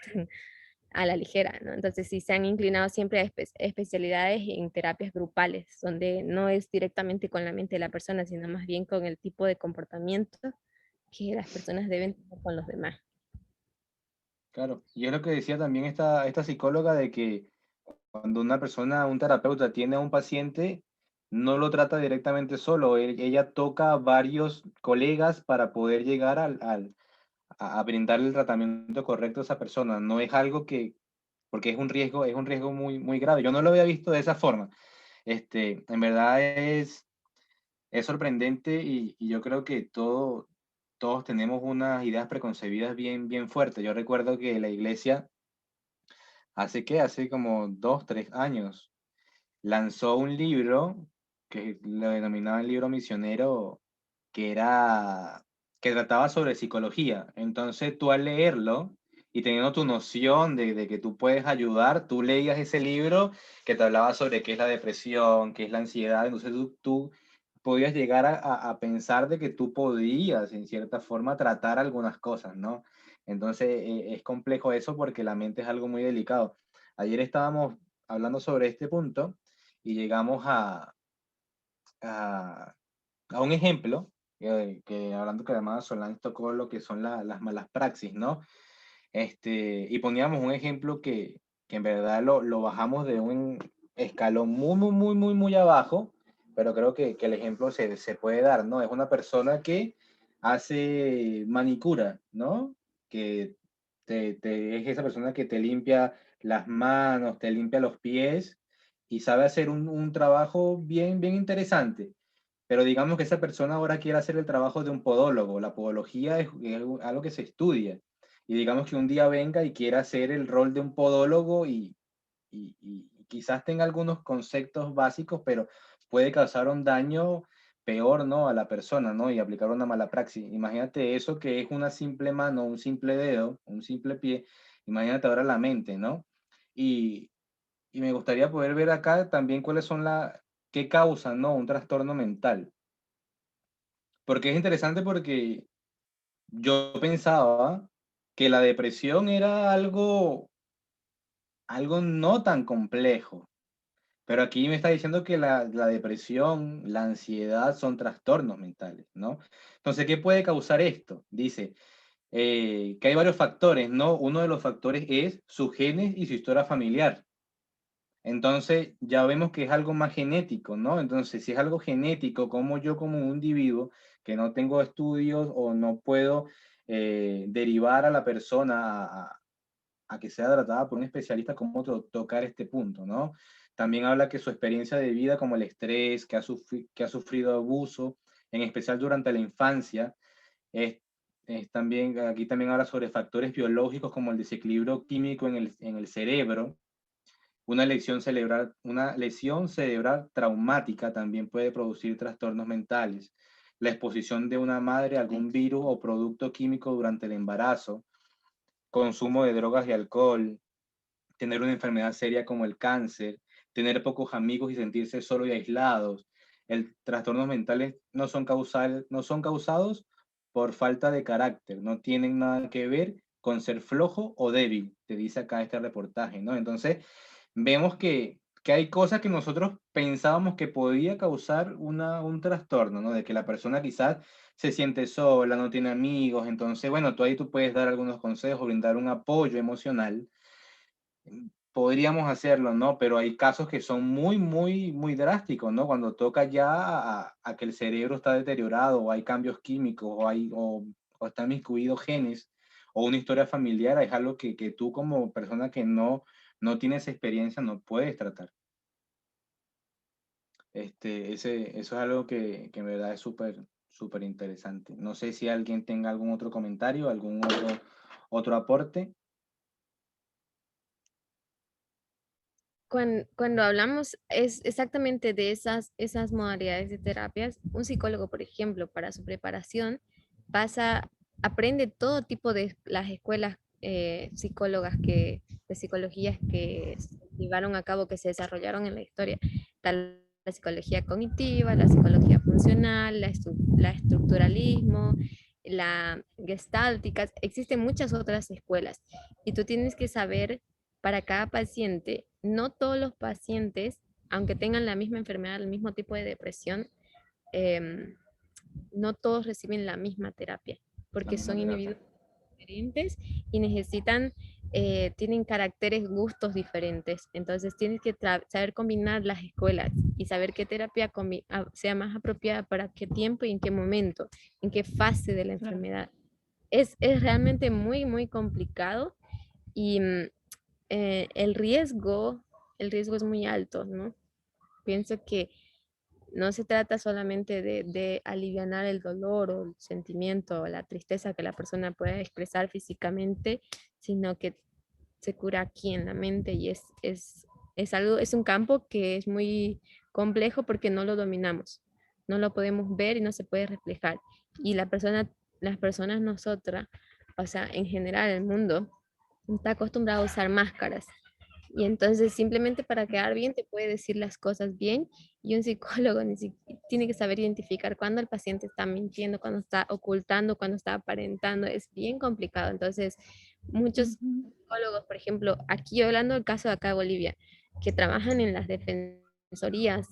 a la ligera, ¿no? Entonces sí se han inclinado siempre a especialidades en terapias grupales, donde no es directamente con la mente de la persona, sino más bien con el tipo de comportamiento que las personas deben tener con los demás. Claro, y es lo que decía también esta psicóloga de que cuando una persona, un terapeuta tiene a un paciente, no lo trata directamente solo, ella toca a varios colegas para poder llegar a brindarle el tratamiento correcto a esa persona. No es algo porque es un riesgo muy, muy grave. Yo no lo había visto de esa forma. En verdad es sorprendente y yo creo que todos tenemos unas ideas preconcebidas bien, bien fuertes. Yo recuerdo que la iglesia, hace como 2, 3 años, lanzó un libro que lo denominaban libro misionero, que que trataba sobre psicología. Entonces tú al leerlo y teniendo tu noción de que tú puedes ayudar, tú leías ese libro que te hablaba sobre qué es la depresión, qué es la ansiedad. Entonces tú podías llegar a pensar de que tú podías, en cierta forma, tratar algunas cosas, ¿no? Entonces es complejo eso porque la mente es algo muy delicado. Ayer estábamos hablando sobre este punto y llegamos a, a un ejemplo, hablando que además Solán tocó lo que son las malas praxis, ¿no? Y poníamos un ejemplo que en verdad lo bajamos de un escalón muy, muy, muy, muy, muy abajo, pero creo que el ejemplo se puede dar, ¿no? Es una persona que hace manicura, ¿no? Que es esa persona que te limpia las manos, te limpia los pies y sabe hacer un trabajo bien, bien interesante. Pero digamos que esa persona ahora quiere hacer el trabajo de un podólogo. La podología es algo que se estudia. Y digamos que un día venga y quiera hacer el rol de un podólogo y quizás tenga algunos conceptos básicos, pero puede causar un daño peor, ¿no? A la persona, ¿no? Y aplicar una mala praxis. Imagínate eso que es una simple mano, un simple dedo, un simple pie. Imagínate ahora la mente, ¿no? Y, y me gustaría poder ver acá también cuáles son qué causan, ¿no? Un trastorno mental. Porque es interesante porque yo pensaba que la depresión era algo no tan complejo, pero aquí me está diciendo que la depresión, la ansiedad son trastornos mentales, ¿no? Entonces, ¿qué puede causar esto? Dice, que hay varios factores, ¿no? Uno de los factores es sus genes y su historia familiar. Entonces, ya vemos que es algo más genético, ¿no? Entonces, si es algo genético, como yo como un individuo que no tengo estudios o no puedo derivar a la persona a que sea tratada por un especialista, cómo tocar este punto, ¿no? También habla que su experiencia de vida, como el estrés, que ha sufrido abuso, en especial durante la infancia, es también, aquí también habla sobre factores biológicos como el desequilibrio químico en el cerebro. Una lesión cerebral traumática también puede producir trastornos mentales. La exposición de una madre a algún virus o producto químico durante el embarazo, consumo de drogas y alcohol, tener una enfermedad seria como el cáncer, tener pocos amigos y sentirse solo y aislados. Trastornos mentales no son causados por falta de carácter, no tienen nada que ver con ser flojo o débil, te dice acá este reportaje, ¿no? Entonces, vemos que hay cosas que nosotros pensábamos que podía causar un trastorno, ¿no? De que la persona quizás se siente sola, no tiene amigos, entonces, bueno, tú puedes dar algunos consejos, brindar un apoyo emocional, podríamos hacerlo, ¿no? Pero hay casos que son muy, muy, muy drásticos, ¿no? Cuando toca ya a que el cerebro está deteriorado, o hay cambios químicos, o están incluidos genes, o una historia familiar, es algo que tú como persona que no tienes experiencia no puedes tratar. Eso es algo que en verdad es súper, súper interesante. No sé si alguien tenga algún otro comentario, algún otro aporte. Cuando hablamos es exactamente de esas modalidades de terapias, un psicólogo, por ejemplo, para su preparación, aprende todo tipo de las escuelas psicólogas de psicologías que se llevaron a cabo, que se desarrollaron en la historia, tal la psicología cognitiva, la psicología funcional, la estructuralismo, la gestáltica, existen muchas otras escuelas y tú tienes que saber para cada paciente, no todos los pacientes, aunque tengan la misma enfermedad, el mismo tipo de depresión, no todos reciben la misma terapia, porque son individuos diferentes y tienen caracteres, gustos diferentes. Entonces tienes que saber combinar las escuelas y saber qué terapia sea más apropiada para qué tiempo y en qué momento, en qué fase de la enfermedad. Es realmente muy, muy complicado y el riesgo es muy alto, ¿no? Pienso que no se trata solamente de alivianar el dolor o el sentimiento o la tristeza que la persona puede expresar físicamente, sino que se cura aquí en la mente y es un campo que es muy complejo porque no lo dominamos, no lo podemos ver y no se puede reflejar. Y las personas nosotras, o sea, en general el mundo, está acostumbrado a usar máscaras. Y entonces simplemente para quedar bien te puede decir las cosas bien y un psicólogo tiene que saber identificar cuando el paciente está mintiendo, cuando está ocultando, cuando está aparentando. Es bien complicado. Entonces, muchos psicólogos, por ejemplo, aquí hablando del caso de acá de Bolivia, que trabajan en las defensorías,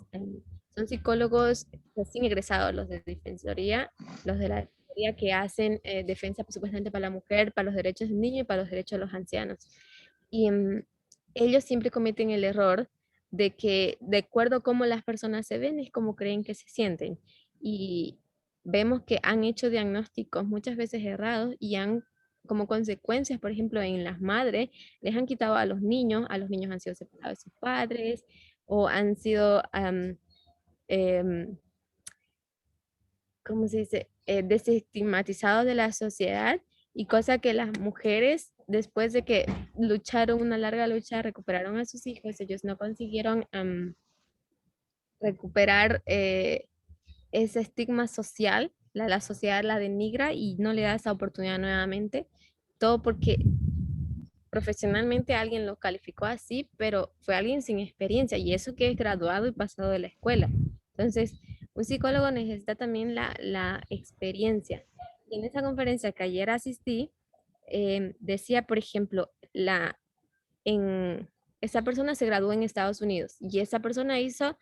son psicólogos recién egresados, los de defensoría, los de la defensoría que hacen defensa supuestamente para la mujer, para los derechos del niño y para los derechos de los ancianos. Y ellos siempre cometen el error de que de acuerdo a cómo las personas se ven es como creen que se sienten. Y vemos que han hecho diagnósticos muchas veces errados y han como consecuencias, por ejemplo, en las madres, les han quitado a los niños han sido separados de sus padres o han sido, ¿cómo se dice?, desestigmatizados de la sociedad y cosa que las mujeres, después de que lucharon una larga lucha, recuperaron a sus hijos, ellos no consiguieron recuperar ese estigma social, la sociedad la denigra y no le da esa oportunidad nuevamente, todo porque profesionalmente alguien lo calificó así, pero fue alguien sin experiencia y eso que es graduado y pasado de la escuela. Entonces, un psicólogo necesita también la experiencia. Y en esa conferencia que ayer asistí, decía, por ejemplo, esa persona se graduó en Estados Unidos y esa persona hizo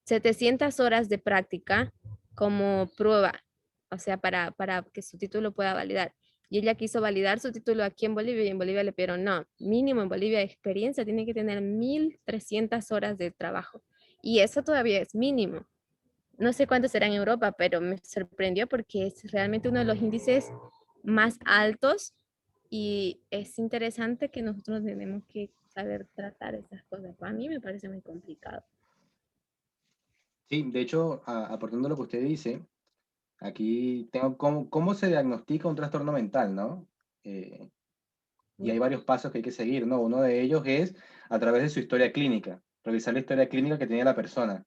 700 horas de práctica como prueba, o sea, para que su título pueda validar. y ella quiso validar su título aquí en Bolivia y en Bolivia le pidieron, no, mínimo en Bolivia de experiencia tiene que tener 1.300 horas de trabajo. Y eso todavía es mínimo. No sé cuánto será en Europa, pero me sorprendió porque es realmente uno de los índices más altos y es interesante que nosotros tenemos que saber tratar esas cosas. Para mí me parece muy complicado. Sí, de hecho, aportando lo que usted dice, aquí tengo cómo se diagnostica un trastorno mental, ¿no? Y hay varios pasos que hay que seguir, ¿no? Uno de ellos es a través de su historia clínica, revisar la historia clínica que tiene la persona.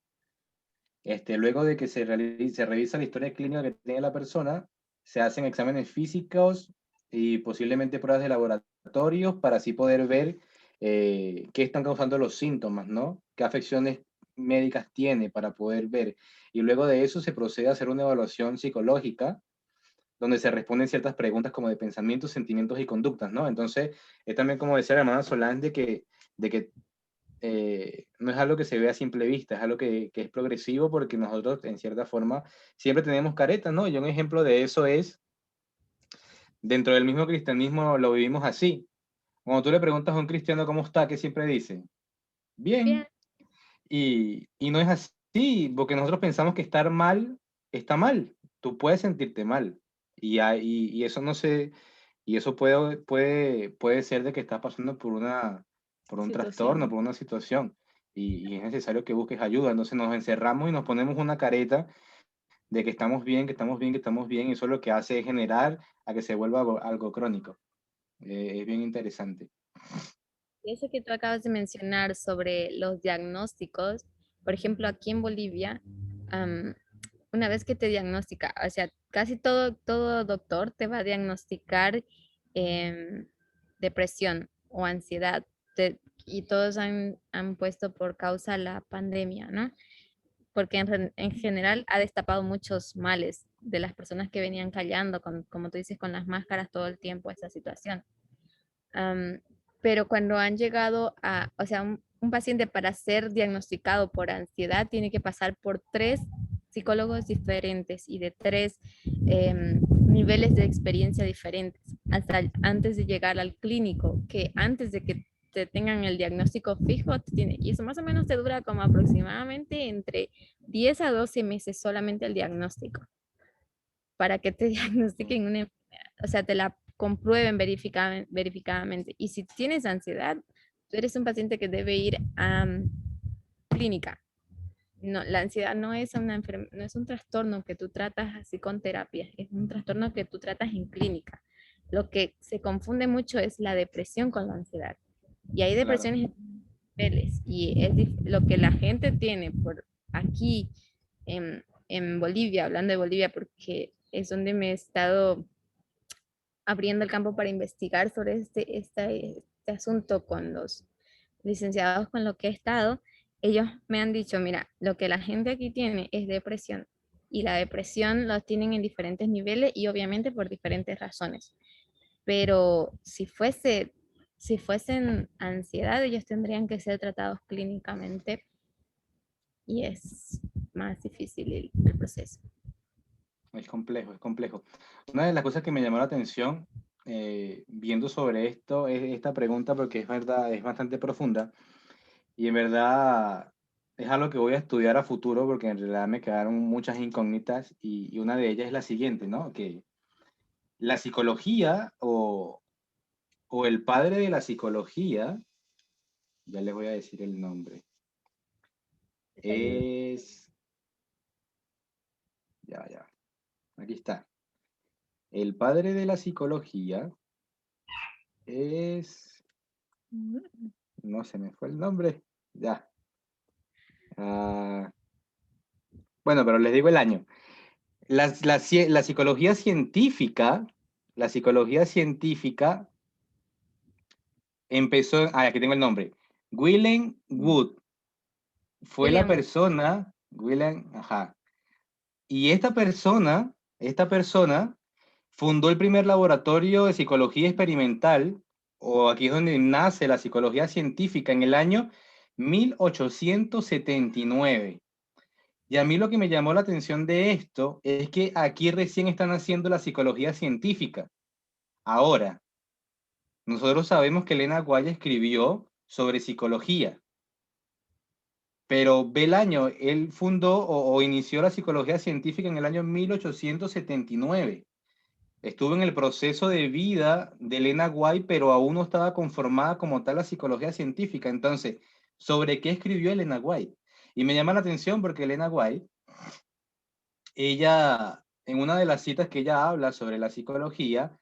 Luego de que se revisa la historia clínica que tiene la persona, se hacen exámenes físicos y posiblemente pruebas de laboratorios para así poder ver qué están causando los síntomas, ¿no? Qué afecciones médicas tiene para poder ver. Y luego de eso se procede a hacer una evaluación psicológica donde se responden ciertas preguntas como de pensamientos, sentimientos y conductas, ¿no? Entonces, es también como decía la hermana Solán de que no es algo que se ve a simple vista, es algo que es progresivo porque nosotros, en cierta forma, siempre tenemos caretas, ¿no? Y un ejemplo de eso es, dentro del mismo cristianismo lo vivimos así. Cuando tú le preguntas a un cristiano cómo está, ¿qué siempre dice? Bien, Bien. Y no es así, porque nosotros pensamos que estar mal está mal. Tú puedes sentirte mal. Y eso no sé, y eso puede ser de que estás pasando por un trastorno, situación. por una situación. Y es necesario que busques ayuda. Entonces nos encerramos y nos ponemos una careta de que estamos bien, que estamos bien, que estamos bien. Y eso lo que hace es generar a que se vuelva algo crónico. Es bien interesante. y eso que tú acabas de mencionar sobre los diagnósticos, por ejemplo, aquí en Bolivia, am, una vez que te diagnostica, o sea, casi todo doctor te va a diagnosticar em, depresión o ansiedad, y todos han puesto por causa la pandemia, ¿no? Porque en general ha destapado muchos males de las personas que venían callando, como tú dices, con las máscaras todo el tiempo, esa situación. Am, pero cuando han llegado a, o sea, un paciente para ser diagnosticado por ansiedad tiene que pasar por 3 psicólogos diferentes y de 3 niveles de experiencia diferentes hasta antes de llegar al clínico, que antes de que te tengan el diagnóstico fijo, y eso más o menos te dura como aproximadamente entre 10 a 12 meses solamente el diagnóstico para que te diagnostiquen una enfermedad, o sea, te la comprueben verificadamente. Y si tienes ansiedad, tú eres un paciente que debe ir a clínica. No, la ansiedad no es no es un trastorno que tú tratas así con terapia, es un trastorno que tú tratas en clínica. Lo que se confunde mucho es la depresión con la ansiedad. Y hay Claro. depresiones en niveles, y lo que la gente tiene por aquí en Bolivia, hablando de Bolivia, porque es donde me he estado abriendo el campo para investigar sobre este asunto con los licenciados con los que he estado. Ellos me han dicho, mira, lo que la gente aquí tiene es depresión, y la depresión lo tienen en diferentes niveles y obviamente por diferentes razones. Pero si fuesen ansiedad, ellos tendrían que ser tratados clínicamente y es más difícil el proceso. Es complejo, es complejo. Una de las cosas que me llamó la atención viendo sobre esto es esta pregunta porque es verdad, es bastante profunda y en verdad es algo que voy a estudiar a futuro porque en realidad me quedaron muchas incógnitas y una de ellas es la siguiente, ¿no? Que la psicología o el padre de la psicología, ya les voy a decir el nombre, es, ya, aquí está. El padre de la psicología es, no se me fue el nombre, ya. Ah, bueno, pero les digo el año. La psicología científica empezó, aquí tengo el nombre, William Wood, fue la William, persona, William, ajá, y esta persona fundó el primer laboratorio de psicología experimental, o aquí es donde nace la psicología científica, en el año 1879. Y a mí lo que me llamó la atención de esto es que aquí recién están haciendo la psicología científica. Ahora, nosotros sabemos que Elena White escribió sobre psicología, pero ve el año, él fundó o inició la psicología científica en el año 1879. Estuvo en el proceso de vida de Elena White, pero aún no estaba conformada como tal la psicología científica. Entonces, ¿sobre qué escribió Elena White? Y me llama la atención porque Elena White, ella, en una de las citas que ella habla sobre la psicología,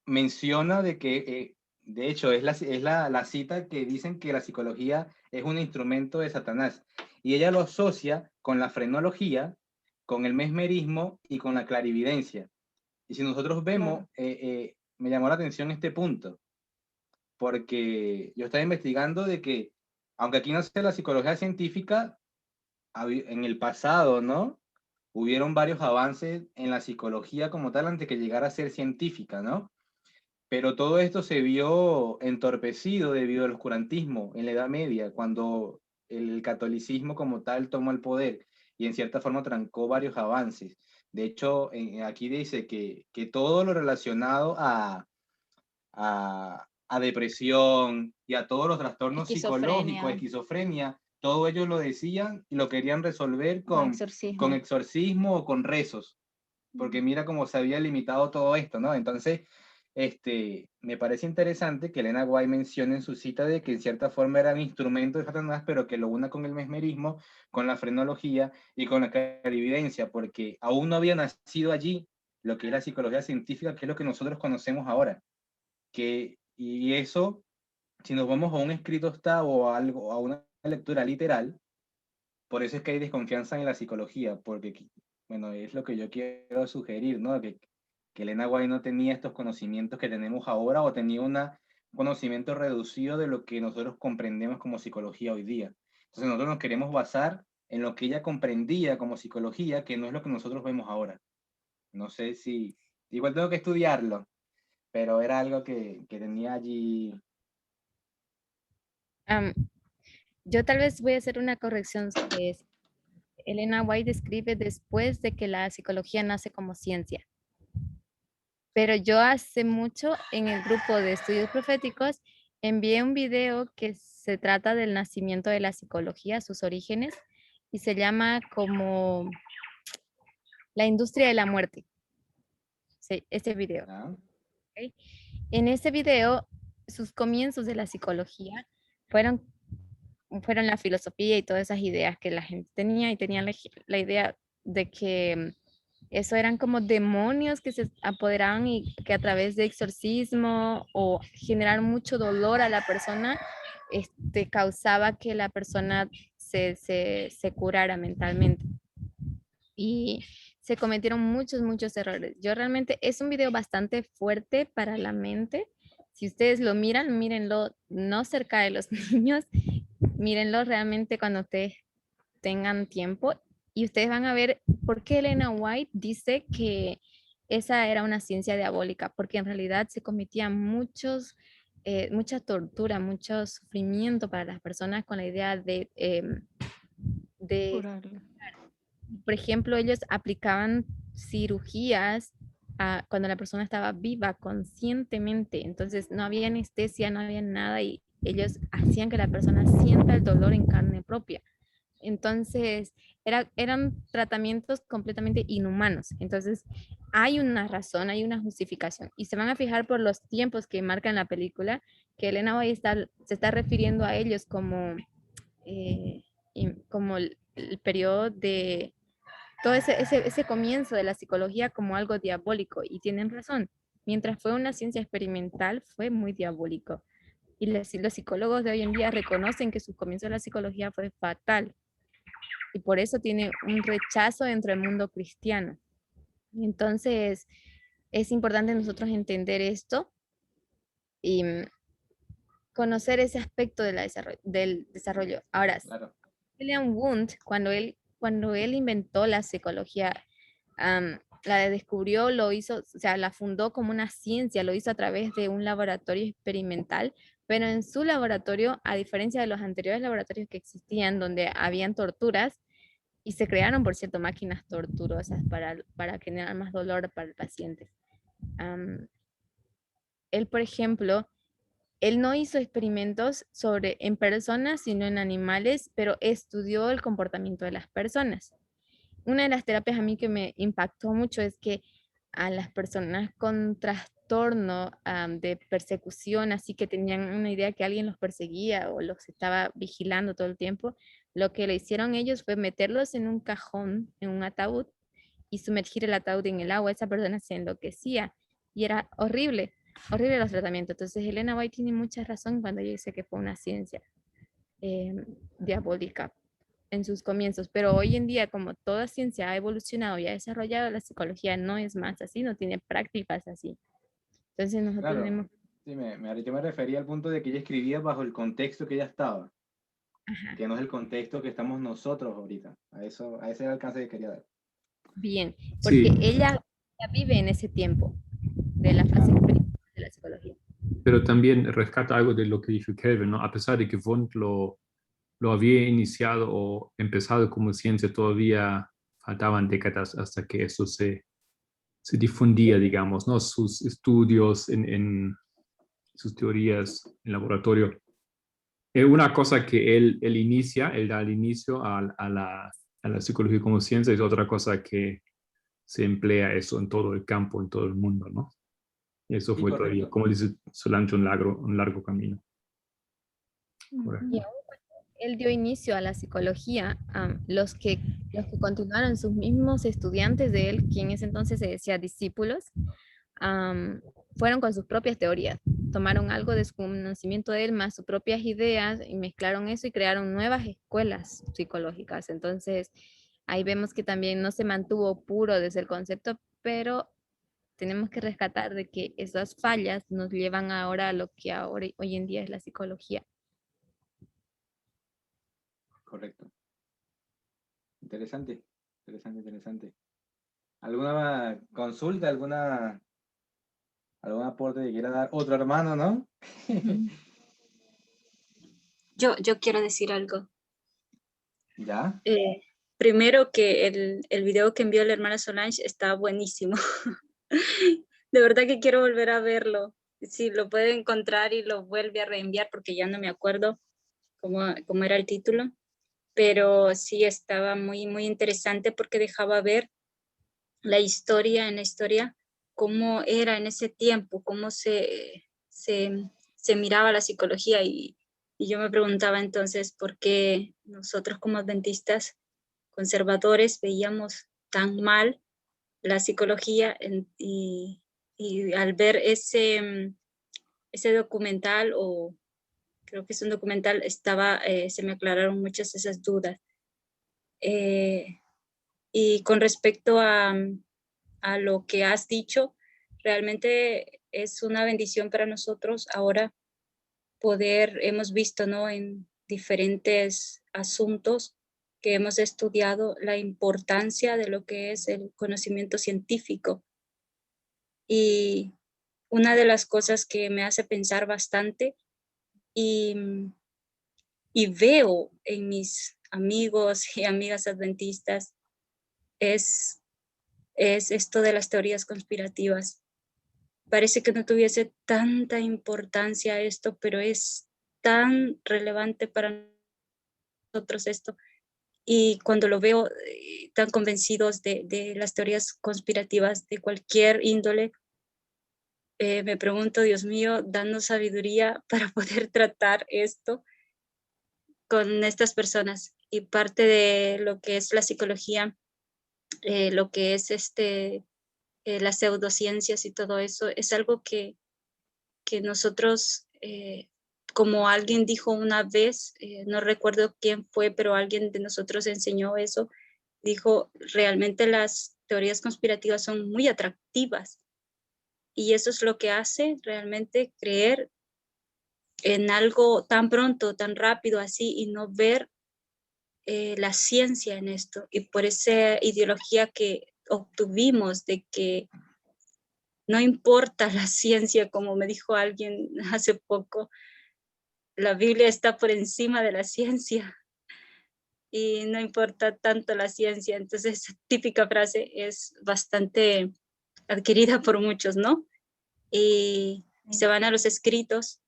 menciona de que, de hecho, es la cita que dicen que la psicología es un instrumento de Satanás. Y ella lo asocia con la frenología, con el mesmerismo y con la clarividencia. Y si nosotros vemos, me llamó la atención este punto, porque yo estaba investigando de que, aunque aquí nace la psicología científica, en el pasado, ¿no? Hubieron varios avances en la psicología como tal antes que llegara a ser científica, ¿no? Pero todo esto se vio entorpecido debido al oscurantismo en la Edad Media, cuando el catolicismo como tal tomó el poder y en cierta forma trancó varios avances. De hecho, aquí dice que todo lo relacionado a depresión y a todos los trastornos psicológicos, Esquizofrenia, esquizofrenia, todo ellos lo decían y lo querían resolver con con exorcismo. exorcismo o con rezos, porque mira cómo se había limitado todo esto, ¿no? Entonces, me parece interesante que Elena White mencione en su cita de que en cierta forma era un instrumento de Satanás, pero que lo una con el mesmerismo, con la frenología y con la clarividencia, porque aún no había nacido allí lo que es la psicología científica, que es lo que nosotros conocemos ahora. Y eso, si nos vamos a un escrito está o a algo, a una lectura literal, por eso es que hay desconfianza en la psicología, porque, bueno, es lo que yo quiero sugerir, ¿no? Que Elena White no tenía estos conocimientos que tenemos ahora o tenía un conocimiento reducido de lo que nosotros comprendemos como psicología hoy día. Entonces nosotros nos queremos basar en lo que ella comprendía como psicología, que no es lo que nosotros vemos ahora. No sé si, igual tengo que estudiarlo, pero era algo que tenía allí. Am, yo tal vez voy a hacer una corrección sobre eso. Elena White describe después de que la psicología nace como ciencia. Pero yo hace mucho en el grupo de estudios proféticos envié un video que se trata del nacimiento de la psicología, sus orígenes, y se llama como La industria de la muerte. Sí, este video. ¿Ah? ¿Ok? En ese video, sus comienzos de la psicología fueron, fueron la filosofía y todas esas ideas que la gente tenía y tenían la idea de que eso eran como demonios que se apoderaban y que a través de exorcismo o generar mucho dolor a la persona, causaba que la persona se curara mentalmente. Y se cometieron muchos errores. Yo realmente es un video bastante fuerte para la mente. Si ustedes lo miran, mírenlo no cerca de los niños, mírenlo realmente cuando ustedes tengan tiempo y ustedes van a ver por qué Elena White dice que esa era una ciencia diabólica, porque en realidad se cometían mucha tortura, mucho sufrimiento para las personas con la idea de Curarlo. por ejemplo, ellos aplicaban cirugías cuando la persona estaba viva conscientemente, entonces no había anestesia, no había nada y ellos hacían que la persona sienta el dolor en carne propia. Entonces, eran tratamientos completamente inhumanos. Entonces, hay una razón, hay una justificación. Y se van a fijar por los tiempos que marca en la película, que Elena White se está refiriendo a ellos como, como el periodo de todo ese comienzo de la psicología como algo diabólico. Y tienen razón. Mientras fue una ciencia experimental, fue muy diabólico. Y los psicólogos de hoy en día reconocen que su comienzo de la psicología fue fatal y por eso tiene un rechazo dentro del mundo cristiano. Entonces, es importante nosotros entender esto y conocer ese aspecto de del desarrollo. Ahora, Claro. William Wundt, cuando él inventó la psicología, la descubrió, lo hizo, o sea, la fundó como una ciencia, lo hizo a través de un laboratorio experimental, pero en su laboratorio, a diferencia de los anteriores laboratorios que existían, donde habían torturas, y se crearon, por cierto, máquinas torturosas para generar más dolor para el paciente. él, por ejemplo, él no hizo experimentos en personas, sino en animales, pero estudió el comportamiento de las personas. Una de las terapias a mí que me impactó mucho es que a las personas con trastorno de persecución, así que tenían una idea que alguien los perseguía o los estaba vigilando todo el tiempo, lo que le hicieron ellos fue meterlos en un cajón, en un ataúd, y sumergir el ataúd en el agua. Esa persona se enloquecía y era horrible, horrible los tratamientos. Entonces Elena White tiene mucha razón cuando ella dice que fue una ciencia eh, diabólica en sus comienzos, pero hoy en día, como toda ciencia ha evolucionado y ha desarrollado, la psicología no es más así, no tiene prácticas así. Entonces nosotros Claro, tenemos... sí, yo me refería al punto de que ella escribía bajo el contexto que ella estaba, Ajá, que no es el contexto que estamos nosotros ahorita. A ese alcance que quería dar. bien, porque Sí, ella vive en ese tiempo de la fase Claro. experimental de la psicología. pero también rescata algo de lo que dijo Kelvin, ¿no? A pesar de que Wundt lo había iniciado o empezado como ciencia, todavía faltaban décadas hasta que eso se difundía, digamos, ¿no? Sus estudios en sus teorías en laboratorio. Una cosa que él da el inicio a la psicología como ciencia, es otra cosa que se emplea eso en todo el campo, en todo el mundo, ¿no? Y eso Sí, fue todavía, correcto. como dice Solange, un largo camino. Correcto. Y aún él dio inicio a la psicología, los que continuaron, sus mismos estudiantes de él, que en ese entonces se decía discípulos, fueron con sus propias teorías. Tomaron algo de su conocimiento de él más sus propias ideas y mezclaron eso y crearon nuevas escuelas psicológicas. Entonces, ahí vemos que también no se mantuvo puro desde el concepto, pero tenemos que rescatar de que esas fallas nos llevan ahora a lo que ahora hoy en día es la psicología. Correcto. Interesante, interesante, interesante. ¿Alguna consulta, algún aporte que quiera dar otro hermano, no? Yo quiero decir algo. ¿Ya? Primero que el video que envió la hermana Solange está buenísimo. De verdad que quiero volver a verlo. Si lo puede encontrar y lo vuelve a reenviar porque ya no me acuerdo cómo era el título. Pero sí estaba muy, muy interesante porque dejaba ver en la historia, cómo era en ese tiempo, cómo se miraba la psicología y yo me preguntaba entonces por qué nosotros como adventistas conservadores veíamos tan mal la psicología y al ver ese documental, o creo que es un documental, se me aclararon muchas de esas dudas. Y con respecto a lo que has dicho, realmente es una bendición para nosotros ahora hemos visto, ¿no? En diferentes asuntos que hemos estudiado la importancia de lo que es el conocimiento científico. Y una de las cosas que me hace pensar bastante y, y veo en mis amigos y amigas adventistas es esto de las teorías conspirativas. Parece que no tuviese tanta importancia esto, pero es tan relevante para nosotros esto. Y cuando lo veo tan convencidos de las teorías conspirativas de cualquier índole, me pregunto, Dios mío, danos sabiduría para poder tratar esto con estas personas. Y parte de lo que es la psicología, lo que es las pseudociencias y todo eso, es algo que nosotros, como alguien dijo una vez, no recuerdo quién fue, pero alguien de nosotros enseñó eso, dijo, realmente las teorías conspirativas son muy atractivas y eso es lo que hace realmente creer en algo tan pronto, tan rápido así y no ver la ciencia en esto. Y por esa ideología que obtuvimos de que no importa la ciencia, como me dijo alguien hace poco, la Biblia está por encima de la ciencia y no importa tanto la ciencia. Entonces, esa típica frase es bastante adquirida por muchos, ¿no? Y y se van a los escritos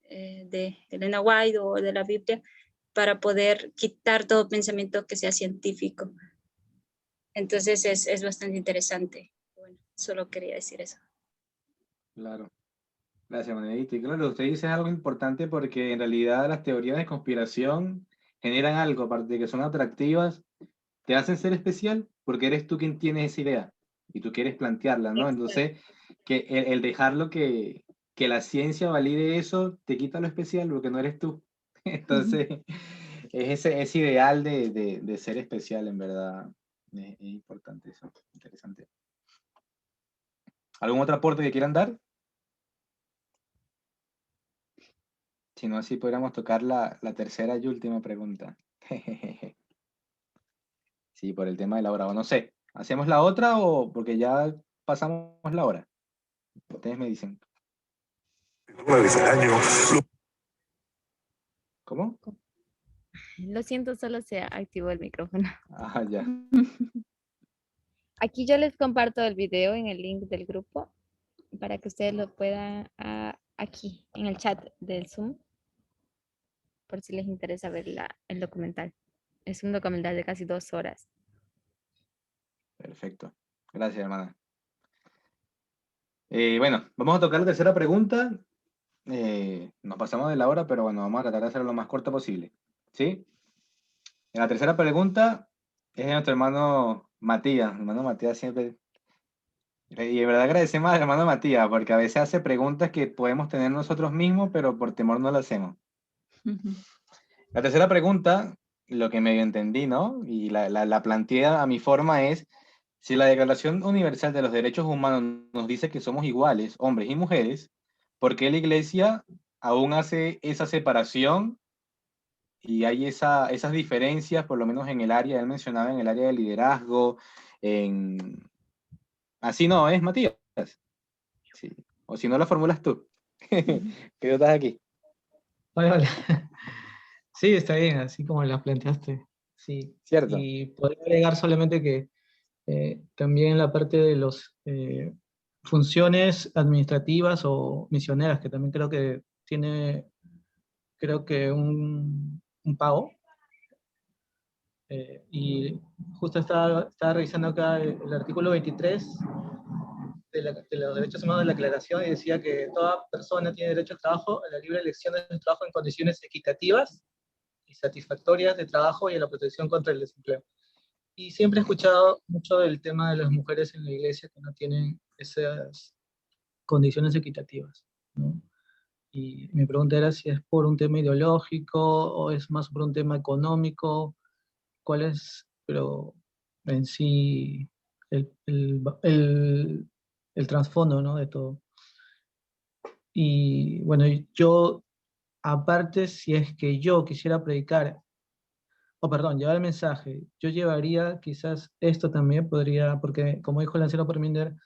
de Elena White o de la Biblia para poder quitar todo pensamiento que sea científico. Entonces es bastante interesante. Bueno, solo quería decir eso. Claro. Gracias, Manuelita. Y claro, usted dice algo importante porque en realidad las teorías de conspiración generan algo, aparte de que son atractivas, te hacen ser especial porque eres tú quien tiene esa idea y tú quieres plantearla, ¿no? Entonces, que el dejarlo que la ciencia valide eso te quita lo especial porque no eres tú. Entonces, es ese ideal de ser especial, en verdad. Es importante eso, interesante. ¿Algún otro aporte que quieran dar? Si no, así podríamos tocar la tercera y última pregunta. Sí, por el tema de la hora. O no sé, ¿hacemos la otra o porque ya pasamos la hora? Ustedes me dicen. ¿Cómo? Lo siento, solo se activó el micrófono. Ah, ya. Aquí yo les comparto el video en el link del grupo para que ustedes lo puedan aquí en el chat del Zoom, por si les interesa ver el documental. Es un documental de casi 2 horas. Perfecto. Gracias, hermana. Bueno, vamos a tocar la tercera pregunta. Nos pasamos de la hora, pero bueno, vamos a tratar de hacerlo lo más corto posible. ¿Sí? En la tercera pregunta es de nuestro hermano Matías. Hermano Matías siempre... Y en verdad agradecemos al hermano Matías, porque a veces hace preguntas que podemos tener nosotros mismos, pero por temor no las hacemos. La tercera pregunta, lo que medio entendí, ¿no? Y la planteé a mi forma es, si la Declaración Universal de los Derechos Humanos nos dice que somos iguales, hombres y mujeres, ¿por qué la Iglesia aún hace esa separación y hay esas diferencias, por lo menos en el área, él mencionaba en el área de liderazgo, en... Así no es, Matías. Sí. O si no, la formulas tú. Que tú estás aquí. Vale, vale. Sí, está bien, así como las planteaste. Sí. ¿Cierto? Y podría agregar solamente que también la parte de las funciones administrativas o misioneras, que también creo que tiene, un pago. Y justo estaba revisando acá el artículo 23 de los derechos humanos de la Declaración y decía que toda persona tiene derecho al trabajo, a la libre elección de su trabajo en condiciones equitativas y satisfactorias de trabajo y a la protección contra el desempleo. Y siempre he escuchado mucho del tema de las mujeres en la iglesia que no tienen esas condiciones equitativas, ¿no? Y mi pregunta era si es por un tema ideológico o es más por un tema económico, cuál es, pero en sí, el trasfondo, ¿no? De todo. Y bueno, yo, aparte, si es que yo quisiera predicar, o perdón, llevar el mensaje, yo llevaría quizás esto también, podría, porque como dijo el anciano Parminder,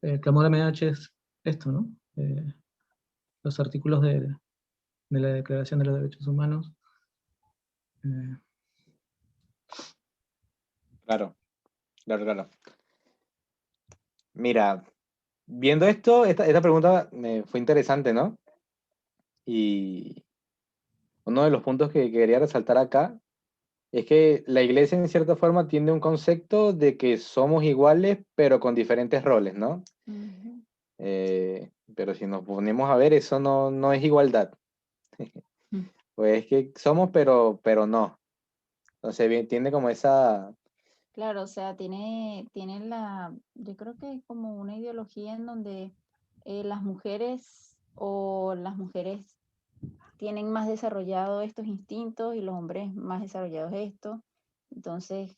el clamor de medianoche es esto, ¿no? Los artículos de la Declaración de los Derechos Humanos. Claro, claro, claro. Mira, viendo esto, esta pregunta me fue interesante, ¿no? Y uno de los puntos que quería resaltar acá es que la iglesia en cierta forma tiene un concepto de que somos iguales, pero con diferentes roles, ¿no? Ujú. Pero si nos ponemos a ver, eso no es igualdad. Mm. Pues es que somos, pero no. Entonces, bien, tiene como esa... Claro, o sea, yo creo que es como una ideología en donde las mujeres tienen más desarrollado estos instintos y los hombres más desarrollados estos. Entonces,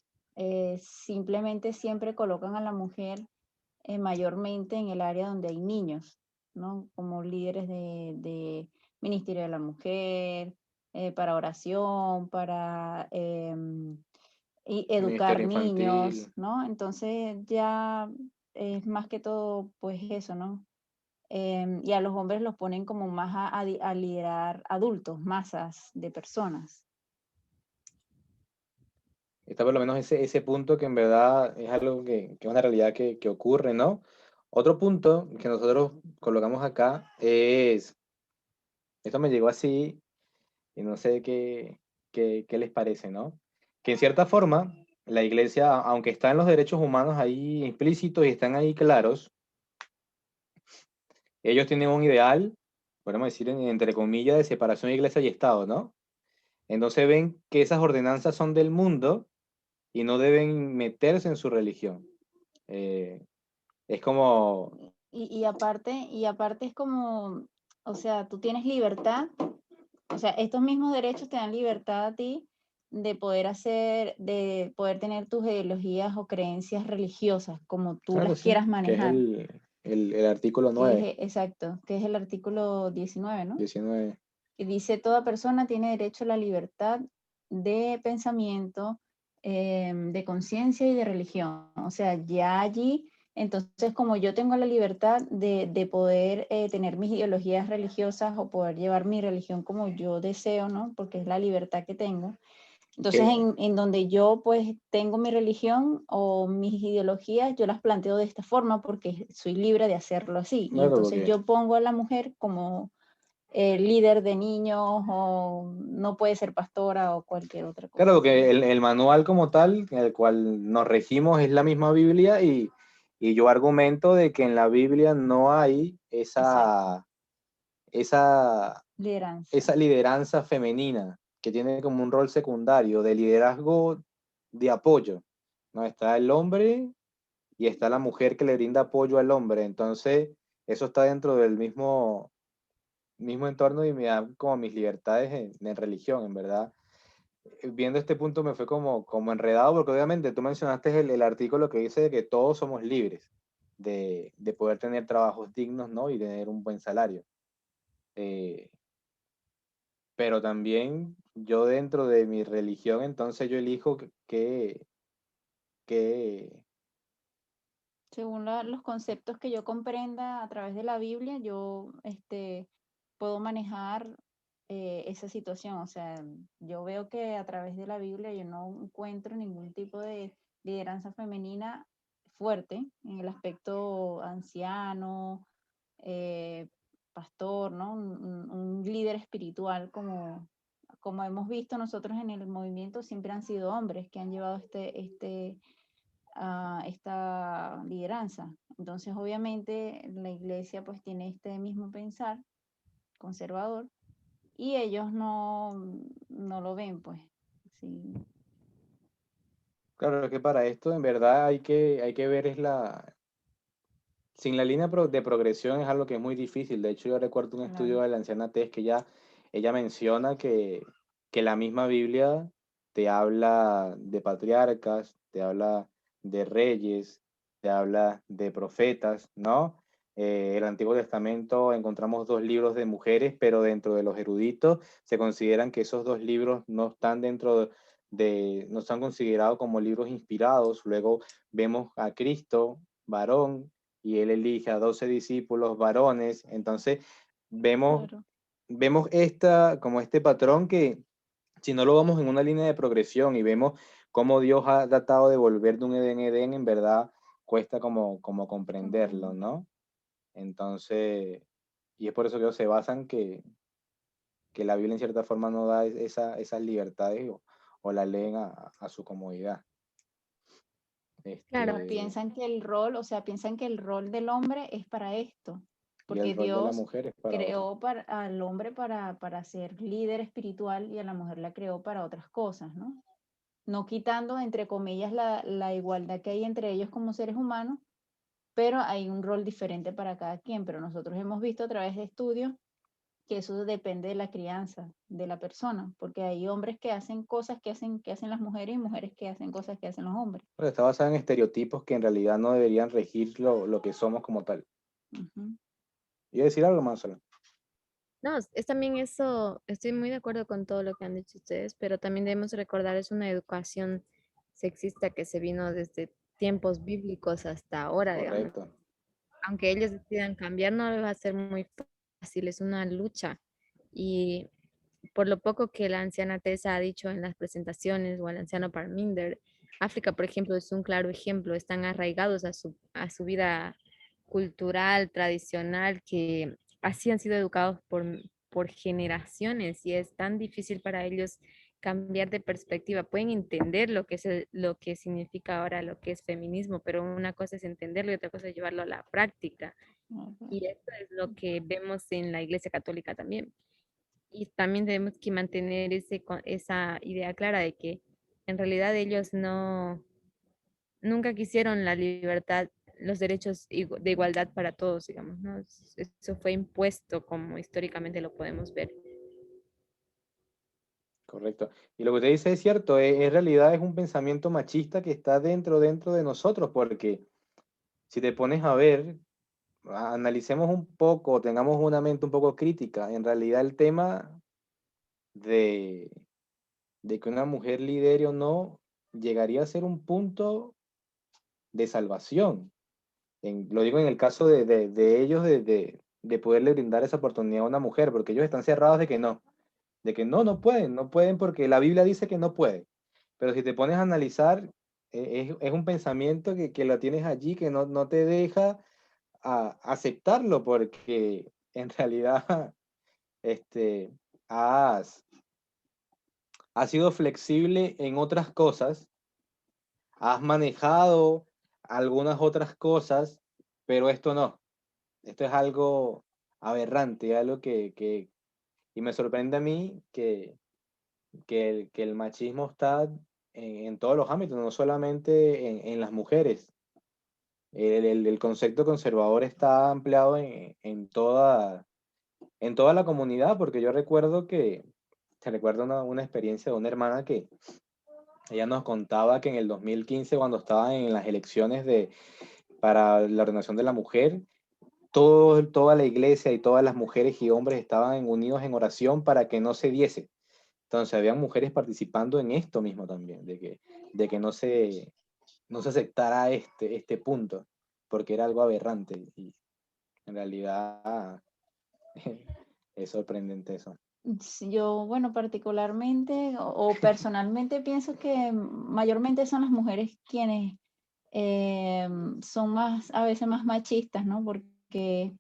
simplemente siempre colocan a la mujer mayormente en el área donde hay niños, ¿no? Como líderes de Ministerio de la Mujer, para oración, para educar Ministerio niños, infantil. ¿no? Entonces ya es más que todo, pues eso, ¿no? Y a los hombres los ponen como más a liderar adultos, masas de personas. Está por lo menos ese punto que en verdad es algo que es una realidad que ocurre, ¿no? Otro punto que nosotros colocamos acá es, esto me llegó así y no sé qué les parece, ¿no? Que en cierta forma la iglesia, aunque están los derechos humanos ahí implícitos y están ahí claros, ellos tienen un ideal, podemos decir entre comillas, de separación de iglesia y Estado, ¿no? Entonces ven que esas ordenanzas son del mundo y no deben meterse en su religión. Es como, Y aparte es como, o sea, tú tienes libertad, o sea, estos mismos derechos te dan libertad a ti de poder tener tus ideologías o creencias religiosas como tú claro, las sí, quieras que es manejar, el artículo 9, exacto, que es el artículo 19, ¿no? 19. Que dice, toda persona tiene derecho a la libertad de pensamiento, de conciencia y de religión. O sea, ya allí, entonces como yo tengo la libertad de poder tener mis ideologías religiosas o poder llevar mi religión como yo deseo, ¿no? Porque es la libertad que tengo. Entonces, Que, en donde yo pues tengo mi religión o mis ideologías, yo las planteo de esta forma porque soy libre de hacerlo así. Y claro, entonces porque yo pongo a la mujer como líder de niños o no puede ser pastora o cualquier otra claro, cosa así. porque el manual como tal, en el cual nos regimos, es la misma Biblia y yo argumento de que en la Biblia no hay Exacto. esa, Lideranza. esa lideranza femenina que tiene como un rol secundario de liderazgo de apoyo. ¿No? Está el hombre y está la mujer que le brinda apoyo al hombre. Entonces, eso está dentro del mismo entorno y me da como mis libertades en religión, en verdad. Viendo este punto me fue como enredado, porque obviamente tú mencionaste el artículo que dice de que todos somos libres de poder tener trabajos dignos, ¿no? Y tener un buen salario. Eh, pero también yo dentro de mi religión, entonces yo elijo que Según los conceptos que yo comprenda a través de la Biblia, yo puedo manejar esa situación. O sea, yo veo que a través de la Biblia yo no encuentro ningún tipo de lideranza femenina fuerte en el aspecto anciano, eh, pastor, ¿no? Un líder espiritual como hemos visto nosotros en el movimiento, siempre han sido hombres que han llevado esta lideranza. Entonces, obviamente, la iglesia pues tiene este mismo pensar conservador y ellos no lo ven, pues. Sí, claro que para esto en verdad hay que ver sin la línea de progresión es algo que es muy difícil. De hecho, yo recuerdo un estudio claro. de la anciana Tess que ella menciona que la misma Biblia te habla de patriarcas, te habla de reyes, te habla de profetas, ¿no? El Antiguo Testamento encontramos 2 libros de mujeres, pero dentro de los eruditos se consideran que esos 2 libros no están no están considerados como libros inspirados. Luego vemos a Cristo, varón, y él elige a 12 discípulos varones. Entonces, vemos, Claro. vemos como este patrón que si no lo vamos en una línea de progresión y vemos cómo Dios ha tratado de volver de un Edén a Edén, en verdad cuesta como comprenderlo, ¿no? Entonces, y es por eso que ellos se basan que la Biblia en cierta forma no da esas libertades o la leen a su comodidad. Claro, Piensan que el rol, o sea, piensan que el rol del hombre es para esto, Y el porque rol de la Dios mujer es para otro. creó al hombre para ser líder espiritual y a la mujer la creó para otras cosas, ¿no? No quitando, entre comillas, la igualdad que hay entre ellos como seres humanos, pero hay un rol diferente para cada quien. Pero nosotros hemos visto a través de estudios que eso depende de la crianza de la persona, porque hay hombres que hacen cosas que hacen las mujeres y mujeres que hacen cosas que hacen los hombres. Pero está basada en estereotipos que en realidad no deberían regir lo que somos como tal. Ujú. Y decir algo más, solo. no, es también eso, estoy muy de acuerdo con todo lo que han dicho ustedes, pero también debemos recordar, es una educación sexista que se vino desde tiempos bíblicos hasta ahora, digamos. Correcto. Aunque ellos decidan cambiar, no va a ser muy fácil, es una lucha. Y por lo poco que la anciana Tessa ha dicho en las presentaciones o el anciano Parminder, África, por ejemplo, es un claro ejemplo, están arraigados a su vida cultural, tradicional, que así han sido educados por generaciones y es tan difícil para ellos cambiar de perspectiva. Pueden entender lo que es lo que significa ahora lo que es feminismo, pero una cosa es entenderlo y otra cosa es llevarlo a la práctica. Y eso es lo que vemos en la Iglesia Católica también. Y también tenemos que mantener esa idea clara de que en realidad ellos nunca quisieron la libertad, los derechos de igualdad para todos, digamos, ¿no? Eso fue impuesto como históricamente lo podemos ver. Correcto. Y lo que usted dice es cierto, en realidad es un pensamiento machista que está dentro de nosotros, porque si te pones a ver, analicemos un poco, tengamos una mente un poco crítica, en realidad el tema de, de que una mujer lidere o no, llegaría a ser un punto de salvación. Lo digo en el caso de ellos, de poderle brindar esa oportunidad a una mujer, porque ellos están cerrados de que no, no pueden porque la Biblia dice que no pueden. Pero si te pones a analizar, es un pensamiento que lo tienes allí, que no te deja aceptarlo, porque en realidad este, has sido flexible en otras cosas, has manejado algunas otras cosas, pero esto no. Esto es algo aberrante, algo y me sorprende a mí que el machismo está en todos los ámbitos, no solamente en las mujeres. El concepto conservador está ampliado en toda la comunidad, porque yo recuerdo te recuerdo una experiencia de una hermana que ella nos contaba que en el 2015, cuando estaban en las elecciones para la ordenación de la mujer, toda la iglesia y todas las mujeres y hombres estaban unidos en oración para que no se diese. Entonces, habían mujeres participando en esto mismo también, de que no se aceptara este punto, porque era algo aberrante. Y en realidad es sorprendente eso. Sí, yo, bueno, particularmente o personalmente pienso que mayormente son las mujeres quienes son a veces más machistas, ¿no? Porque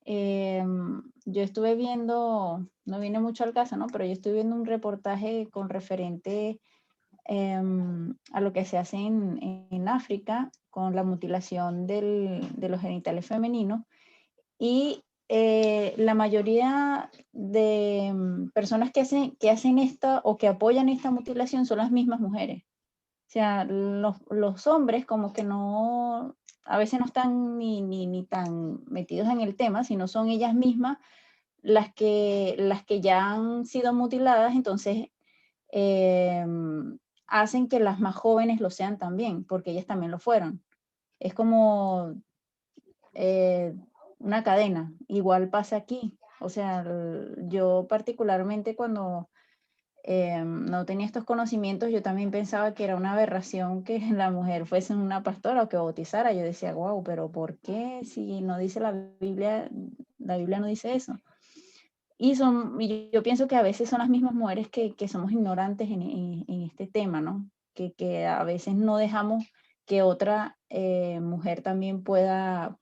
yo estuve viendo, no viene mucho al caso, ¿no? Pero yo estuve viendo un reportaje con referente a lo que se hace en África con la mutilación de los genitales femeninos y la mayoría de personas que hacen esta o que apoyan esta mutilación son las mismas mujeres. O sea, los hombres como que no, a veces no están ni tan metidos en el tema, sino son ellas mismas las que ya han sido mutiladas, entonces hacen que las más jóvenes lo sean también, porque ellas también lo fueron. Es como una cadena, igual pasa aquí. O sea, yo particularmente cuando no tenía estos conocimientos, yo también pensaba que era una aberración que la mujer fuese una pastora o que bautizara. Yo decía, wow, pero ¿por qué si no dice la Biblia no dice eso? Y yo pienso que a veces son las mismas mujeres que somos ignorantes en este tema, ¿no? Que a veces no dejamos que otra mujer también pueda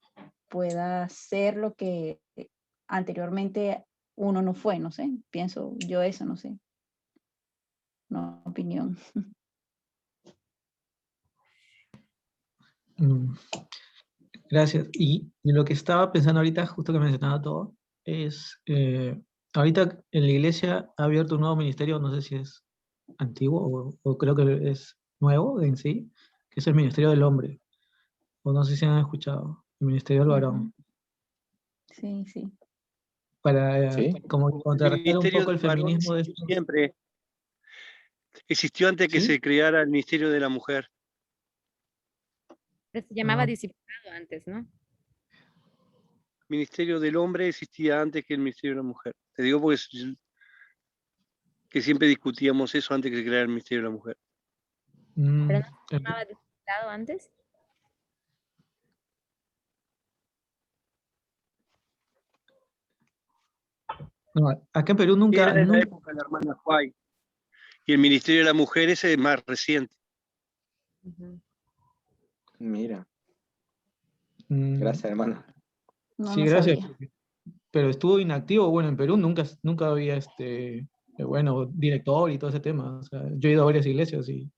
ser lo que anteriormente uno no fue, no sé, pienso yo eso, no sé, no opinión. Gracias. Y lo que estaba pensando ahorita, justo que mencionaba todo, es, ahorita en la iglesia ha abierto un nuevo ministerio, no sé si es antiguo o creo que es nuevo en sí, que es el Ministerio del Hombre, o no sé si han escuchado, el Ministerio del Varón, Sí, sí. para ¿Sí? como El contrarrestar un Ministerio poco el del Varón feminismo de existió estos. siempre. Existió antes que ¿Sí? se creara el Ministerio de la Mujer. Pero se llamaba Ah, discipulado antes, ¿no? Ministerio del Hombre existía antes que el Ministerio de la Mujer. Te digo porque que siempre discutíamos eso antes que se creara el Ministerio de la Mujer. Pero no se el- llamaba discipulado antes. no, acá en Perú nunca, Era de la nunca, época de la hermana Huay. Y el Ministerio de la Mujer ese es más reciente. Ujú. Mira. Gracias, hermano. No, Sí, no gracias. sabía. Pero estuvo inactivo. Bueno, en Perú nunca había bueno, director y todo ese tema. O sea, yo he ido a varias iglesias y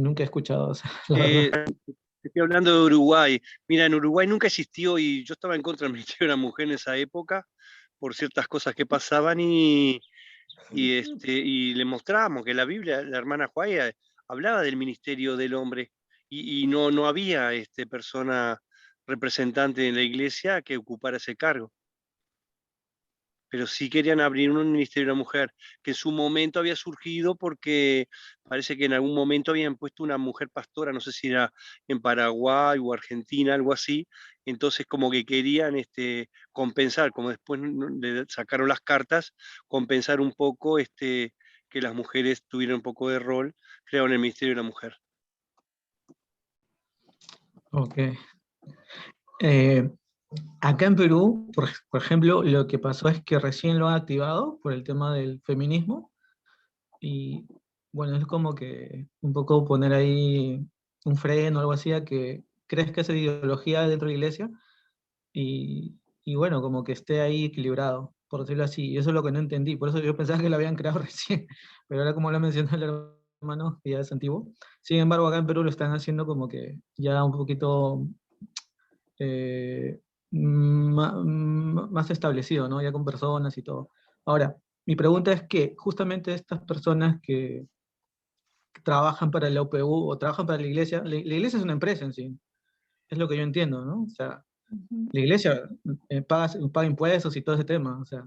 nunca he escuchado, o sea, la verdad. Estoy hablando de Uruguay. Mira, en Uruguay nunca existió y yo estaba en contra del Ministerio de la Mujer en esa época por ciertas cosas que pasaban y le mostramos que la Biblia, la hermana Juaya, hablaba del ministerio del hombre y no había persona representante en la iglesia que ocupara ese cargo. Pero sí querían abrir un ministerio de la mujer, que en su momento había surgido porque parece que en algún momento habían puesto una mujer pastora, no sé si era en Paraguay o Argentina, algo así, entonces como que querían compensar, como después le sacaron las cartas, compensar un poco que las mujeres tuvieran un poco de rol, crearon el ministerio de la mujer. Ok. Acá en Perú, por ejemplo, lo que pasó es que recién lo han activado por el tema del feminismo y bueno, es como que un poco poner ahí un freno o algo así a que crezca esa ideología dentro de la iglesia y bueno, como que esté ahí equilibrado, por decirlo así. Y eso es lo que no entendí, por eso yo pensaba que lo habían creado recién, pero ahora como lo mencionó el hermano, que ya es antiguo. Sin embargo, acá en Perú lo están haciendo como que ya un poquito eh, más establecido, ¿no? Ya con personas y todo. Ahora, mi pregunta es que justamente estas personas que trabajan para la UPU o trabajan para la iglesia es una empresa en sí, es lo que yo entiendo, ¿no? O sea, Ujú. la iglesia paga impuestos y todo ese tema, o sea,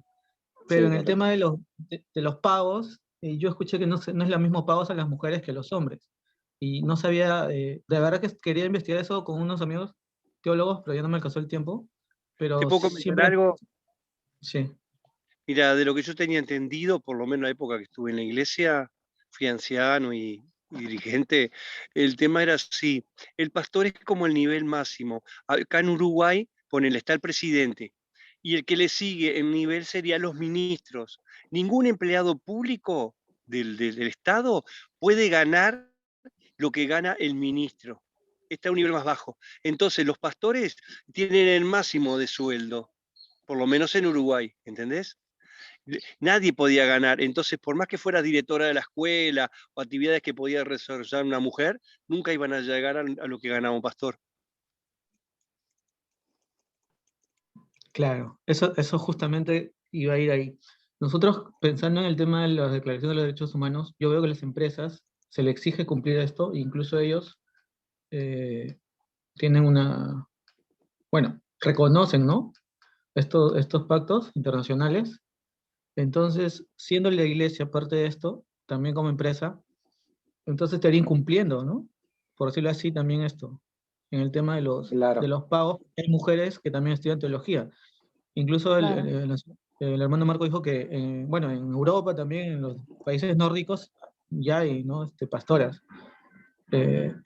pero Sí, en el correcto. tema de los pagos, yo escuché que no es lo mismo pagos a las mujeres que a los hombres. Y no sabía, de verdad que quería investigar eso con unos amigos teólogos, pero ya no me alcanzó el tiempo. ¿Te Pero puedo comentar siempre, algo? sí, Mira, de lo que yo tenía entendido, por lo menos en la época que estuve en la iglesia, fui anciano y dirigente, el tema era así, el pastor es como el nivel máximo. Acá en Uruguay, ponele, está el presidente, y el que le sigue en nivel serían los ministros. Ningún empleado público del Estado puede ganar lo que gana el ministro. Está a un nivel más bajo. Entonces, los pastores tienen el máximo de sueldo, por lo menos en Uruguay, ¿entendés? Nadie podía ganar. Entonces, por más que fuera directora de la escuela o actividades que podía desarrollar una mujer, nunca iban a llegar a lo que ganaba un pastor. claro, eso justamente iba a ir ahí. Nosotros, pensando en el tema de la Declaración de los Derechos Humanos, yo veo que las empresas se les exige cumplir esto, e incluso ellos eh, tienen bueno, reconocen, ¿no? Estos pactos internacionales. Entonces, siendo la iglesia parte de esto, también como empresa, entonces estaría incumpliendo, ¿no? Por decirlo así, también esto, en el tema de Claro. los pagos, hay mujeres que también estudian teología. Incluso Claro. el hermano Marco dijo que, bueno, en Europa también, en los países nórdicos, ya hay, ¿no? Pastoras.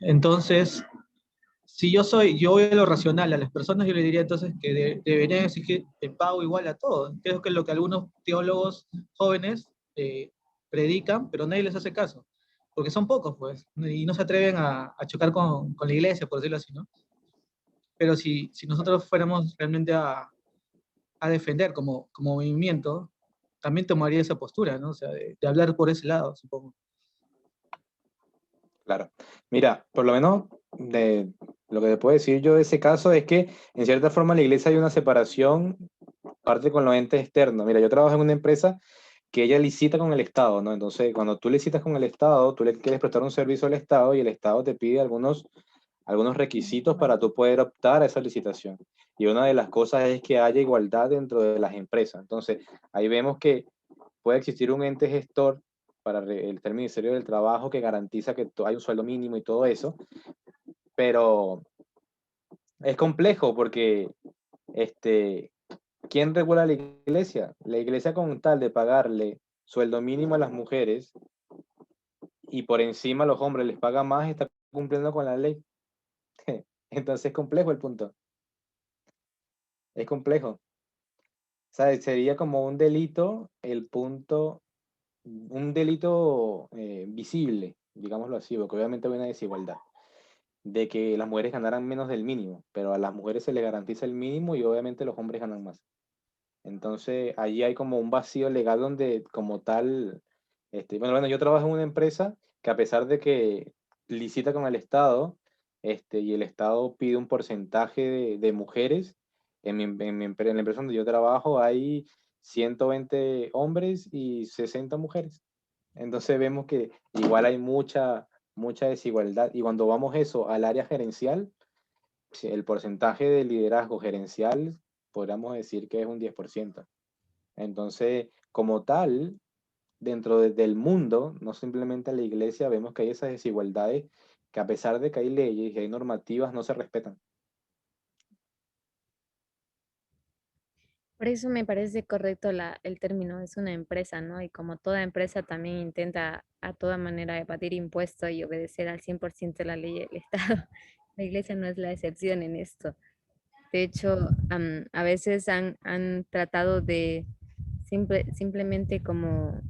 Entonces, si yo voy a lo racional, a las personas yo le diría entonces que deberían exigir el pago igual a todos. Creo que es lo que algunos teólogos jóvenes predican, pero nadie les hace caso, porque son pocos, pues, y no se atreven a chocar con la iglesia, por decirlo así, ¿no? Pero si nosotros fuéramos realmente a defender como movimiento, también tomaría esa postura, ¿no? O sea, de hablar por ese lado, supongo. Claro. Mira, por lo menos de lo que te puedo decir yo de ese caso es que en cierta forma en la iglesia hay una separación, parte con los entes externos. Mira, yo trabajo en una empresa que ella licita con el Estado, ¿no? Entonces, cuando tú licitas con el Estado, tú le quieres prestar un servicio al Estado y el Estado te pide algunos requisitos para tú poder optar a esa licitación. Y una de las cosas es que haya igualdad dentro de las empresas. Entonces, ahí vemos que puede existir un ente gestor para el Ministerio del Trabajo que garantiza que hay un sueldo mínimo y todo eso, pero es complejo porque ¿quién regula la iglesia? La iglesia con tal de pagarle sueldo mínimo a las mujeres y por encima a los hombres les paga más, está cumpliendo con la ley. Entonces es complejo el punto. Es complejo. O sea, sería como un delito el punto, un delito visible, digámoslo así, porque obviamente hay una desigualdad. de que las mujeres ganaran menos del mínimo, pero a las mujeres se les garantiza el mínimo y obviamente los hombres ganan más. Entonces, allí hay como un vacío legal donde, como tal, bueno, yo trabajo en una empresa que a pesar de que licita con el Estado, y el Estado pide un porcentaje de mujeres, en la empresa donde yo trabajo hay 120 hombres y 60 mujeres. Entonces vemos que igual hay mucha desigualdad. Y cuando vamos eso al área gerencial, sí, el porcentaje de liderazgo gerencial, podríamos decir que es un 10%. Entonces, como tal, del mundo, no simplemente en la iglesia, vemos que hay esas desigualdades que a pesar de que hay leyes y hay normativas, no se respetan. Por eso me parece correcto el término, es una empresa, ¿no? Y como toda empresa también intenta a toda manera evadir impuestos y obedecer al 100% la ley del Estado. La iglesia no es la excepción en esto. De hecho, a veces han tratado de simplemente como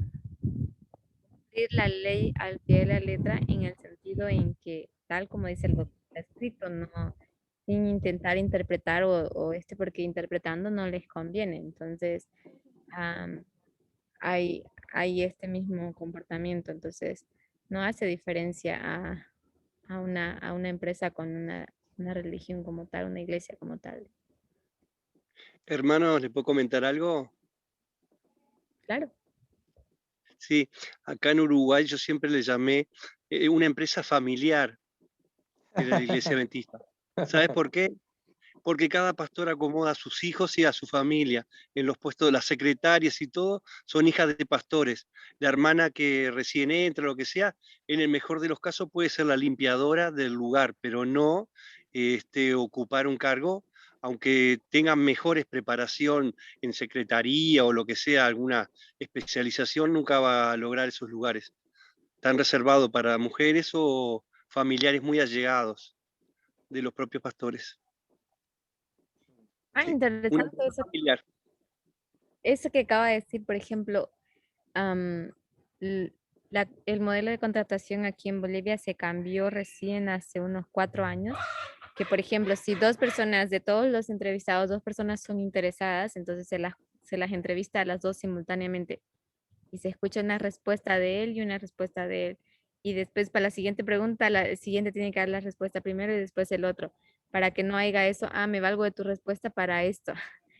cumplir la ley al pie de la letra en el sentido en que, tal como dice el doctor, está escrito, no sin intentar interpretar porque interpretando no les conviene. Entonces, am, hay, hay este mismo comportamiento. Entonces, no hace diferencia a una empresa con una religión como tal, una iglesia como tal. Hermanos, ¿les puedo comentar algo? Claro. Sí, acá en Uruguay yo siempre le llamé una empresa familiar, era la iglesia adventista. ¿Sabes por qué? Porque cada pastor acomoda a sus hijos y a su familia en los puestos de las secretarias y todo, son hijas de pastores. La hermana que recién entra, lo que sea, en el mejor de los casos puede ser la limpiadora del lugar, pero no ocupar un cargo, aunque tengan mejores preparación en secretaría o lo que sea, alguna especialización, nunca va a lograr esos lugares. Están reservados para mujeres o familiares muy allegados de los propios pastores. Ah, Sí, una interesante empresa familiar. eso que acaba de decir, por ejemplo, am, el modelo de contratación aquí en Bolivia se cambió recién hace unos 4 años, que por ejemplo, si dos personas de todos los entrevistados, dos personas son interesadas, entonces se las entrevista a las dos simultáneamente y se escucha una respuesta de él y una respuesta de él. Y después para la siguiente pregunta, la siguiente tiene que dar la respuesta primero y después el otro, para que no haya eso, me valgo de tu respuesta para esto.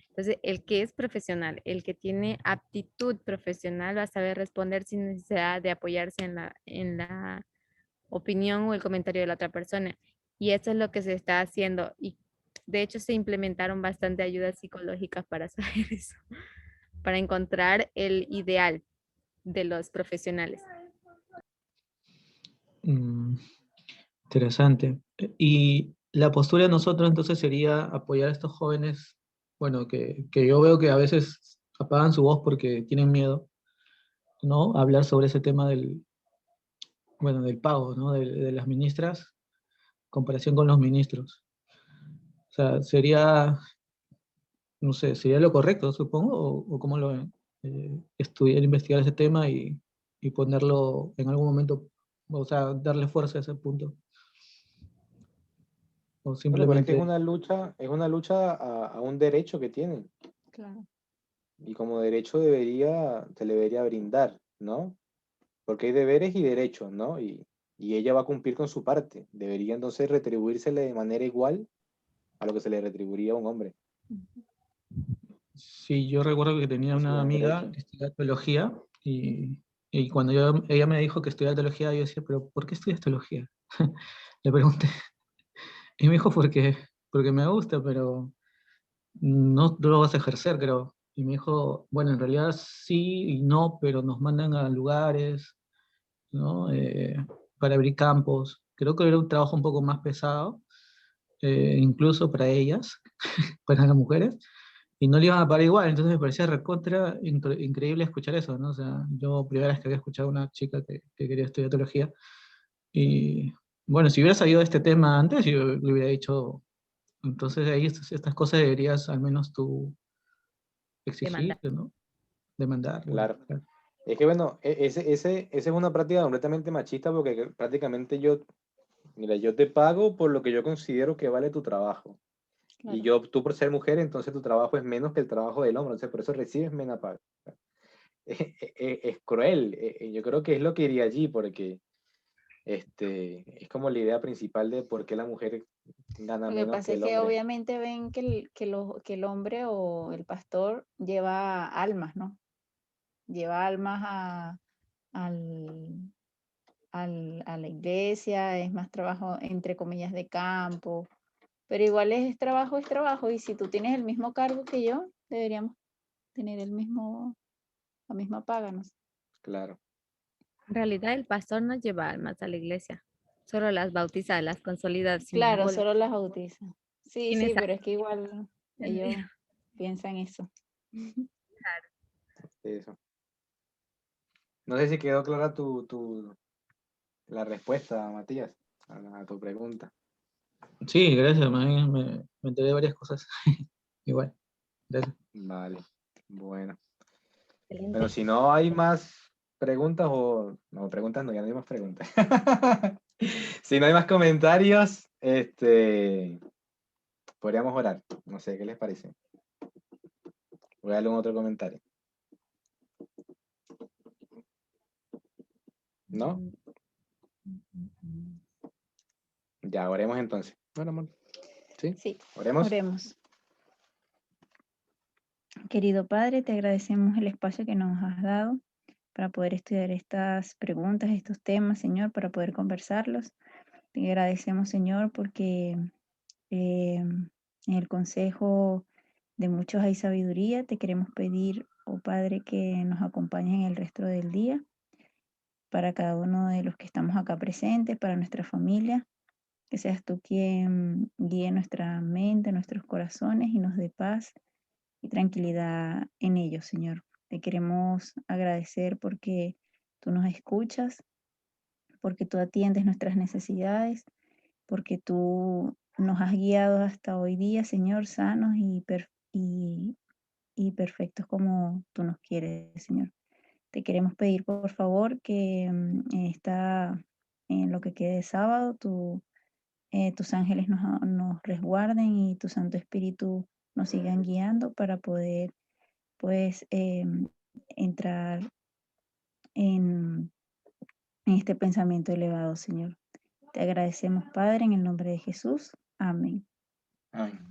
Entonces, el que es profesional, el que tiene aptitud profesional va a saber responder sin necesidad de apoyarse en la opinión o el comentario de la otra persona. Y eso es lo que se está haciendo. Y de hecho se implementaron bastante ayudas psicológicas para saber eso, para encontrar el ideal de los profesionales. Mm, interesante. Y la postura de nosotros entonces sería apoyar a estos jóvenes, bueno, que yo veo que a veces apagan su voz porque tienen miedo, ¿no? Hablar sobre ese tema bueno, del pago, ¿no? De las ministras, comparación con los ministros. O sea, sería, no sé, sería lo correcto, supongo, o cómo lo ven. Estudiar, investigar ese tema y ponerlo en algún momento, o sea, darle fuerza a ese punto. O Bueno, pero es que simplemente, es una lucha a un derecho que tienen. Claro. Y como derecho se le debería brindar, ¿no? Porque hay deberes y derechos, ¿no? Y ella va a cumplir con su parte. Debería entonces retribuírsele de manera igual a lo que se le retribuiría a un hombre. sí, yo recuerdo que tenía Eso una es un amiga derecho. que estudiaba teología y cuando ella me dijo que estudiaba teología, yo decía, pero ¿por qué estudias teología? Le pregunté. Y me dijo, porque me gusta, pero no lo vas a ejercer, creo. Y me dijo, bueno, en realidad sí y no, pero nos mandan a lugares, ¿no? Para abrir campos. Creo que era un trabajo un poco más pesado, incluso para ellas, para las mujeres, y no le iban a pagar igual. Entonces me parecía recontra increíble escuchar eso, ¿no? O sea, yo primera vez que había escuchado a una chica que quería estudiar teología, y bueno, si hubiera sabido de este tema antes, yo le hubiera dicho, entonces ahí estas cosas deberías al menos tú exigir, Demanda. ¿no? Demandar, bueno, Claro. claro. Es que bueno, esa es una práctica completamente machista porque prácticamente yo Mira, yo te pago por lo que yo considero que vale tu trabajo. Y Claro. tú por ser mujer, entonces tu trabajo es menos que el trabajo del hombre, entonces por eso recibes menos paga. Es cruel. Yo creo que es lo que iría allí, porque es como la idea principal de por qué la mujer gana Lo que menos pasa que es el que hombre. obviamente ven que el hombre o el pastor lleva almas, ¿no? Lleva almas al, a la iglesia, es más trabajo, entre comillas, de campo, pero igual es trabajo, y si tú tienes el mismo cargo que yo, deberíamos tener la misma paga, ¿no? Claro. En realidad el pastor no lleva almas a la iglesia, solo las bautiza, las consolida Claro, simbólicamente. solo las bautiza. Sí, En sí, esa pero es que igual ellos sentido. piensan eso. Eso. No sé si quedó clara la respuesta, Matías, a tu pregunta. Sí, gracias, más bien me enteré de varias cosas. Igual, gracias. Vale, bueno. Excelente. Bueno, si no hay más preguntas o... No, preguntas no, ya no hay más preguntas. Si no hay más comentarios, podríamos orar. No sé, ¿qué les parece? Voy a darle un otro comentario. ¿No? Ya, oremos entonces. Bueno, amor. ¿Sí? Sí, Oremos. oremos. Querido Padre, te agradecemos el espacio que nos has dado para poder estudiar estas preguntas, estos temas, Señor, para poder conversarlos. Te agradecemos, Señor, porque en el consejo de muchos hay sabiduría. Te queremos pedir, oh Padre, que nos acompañes en el resto del día, para cada uno de los que estamos acá presentes, para nuestra familia, que seas tú quien guíe nuestra mente, nuestros corazones y nos dé paz y tranquilidad en ellos, Señor. Te queremos agradecer porque tú nos escuchas, porque tú atiendes nuestras necesidades, porque tú nos has guiado hasta hoy día, Señor, sanos y perfectos como tú nos quieres, Señor. Te queremos pedir, por favor, que en lo que quede de sábado, tus ángeles nos resguarden y tu Santo Espíritu nos sigan guiando para poder, pues, entrar en este pensamiento elevado, Señor. Te agradecemos, Padre, en el nombre de Jesús. Amén. Amén.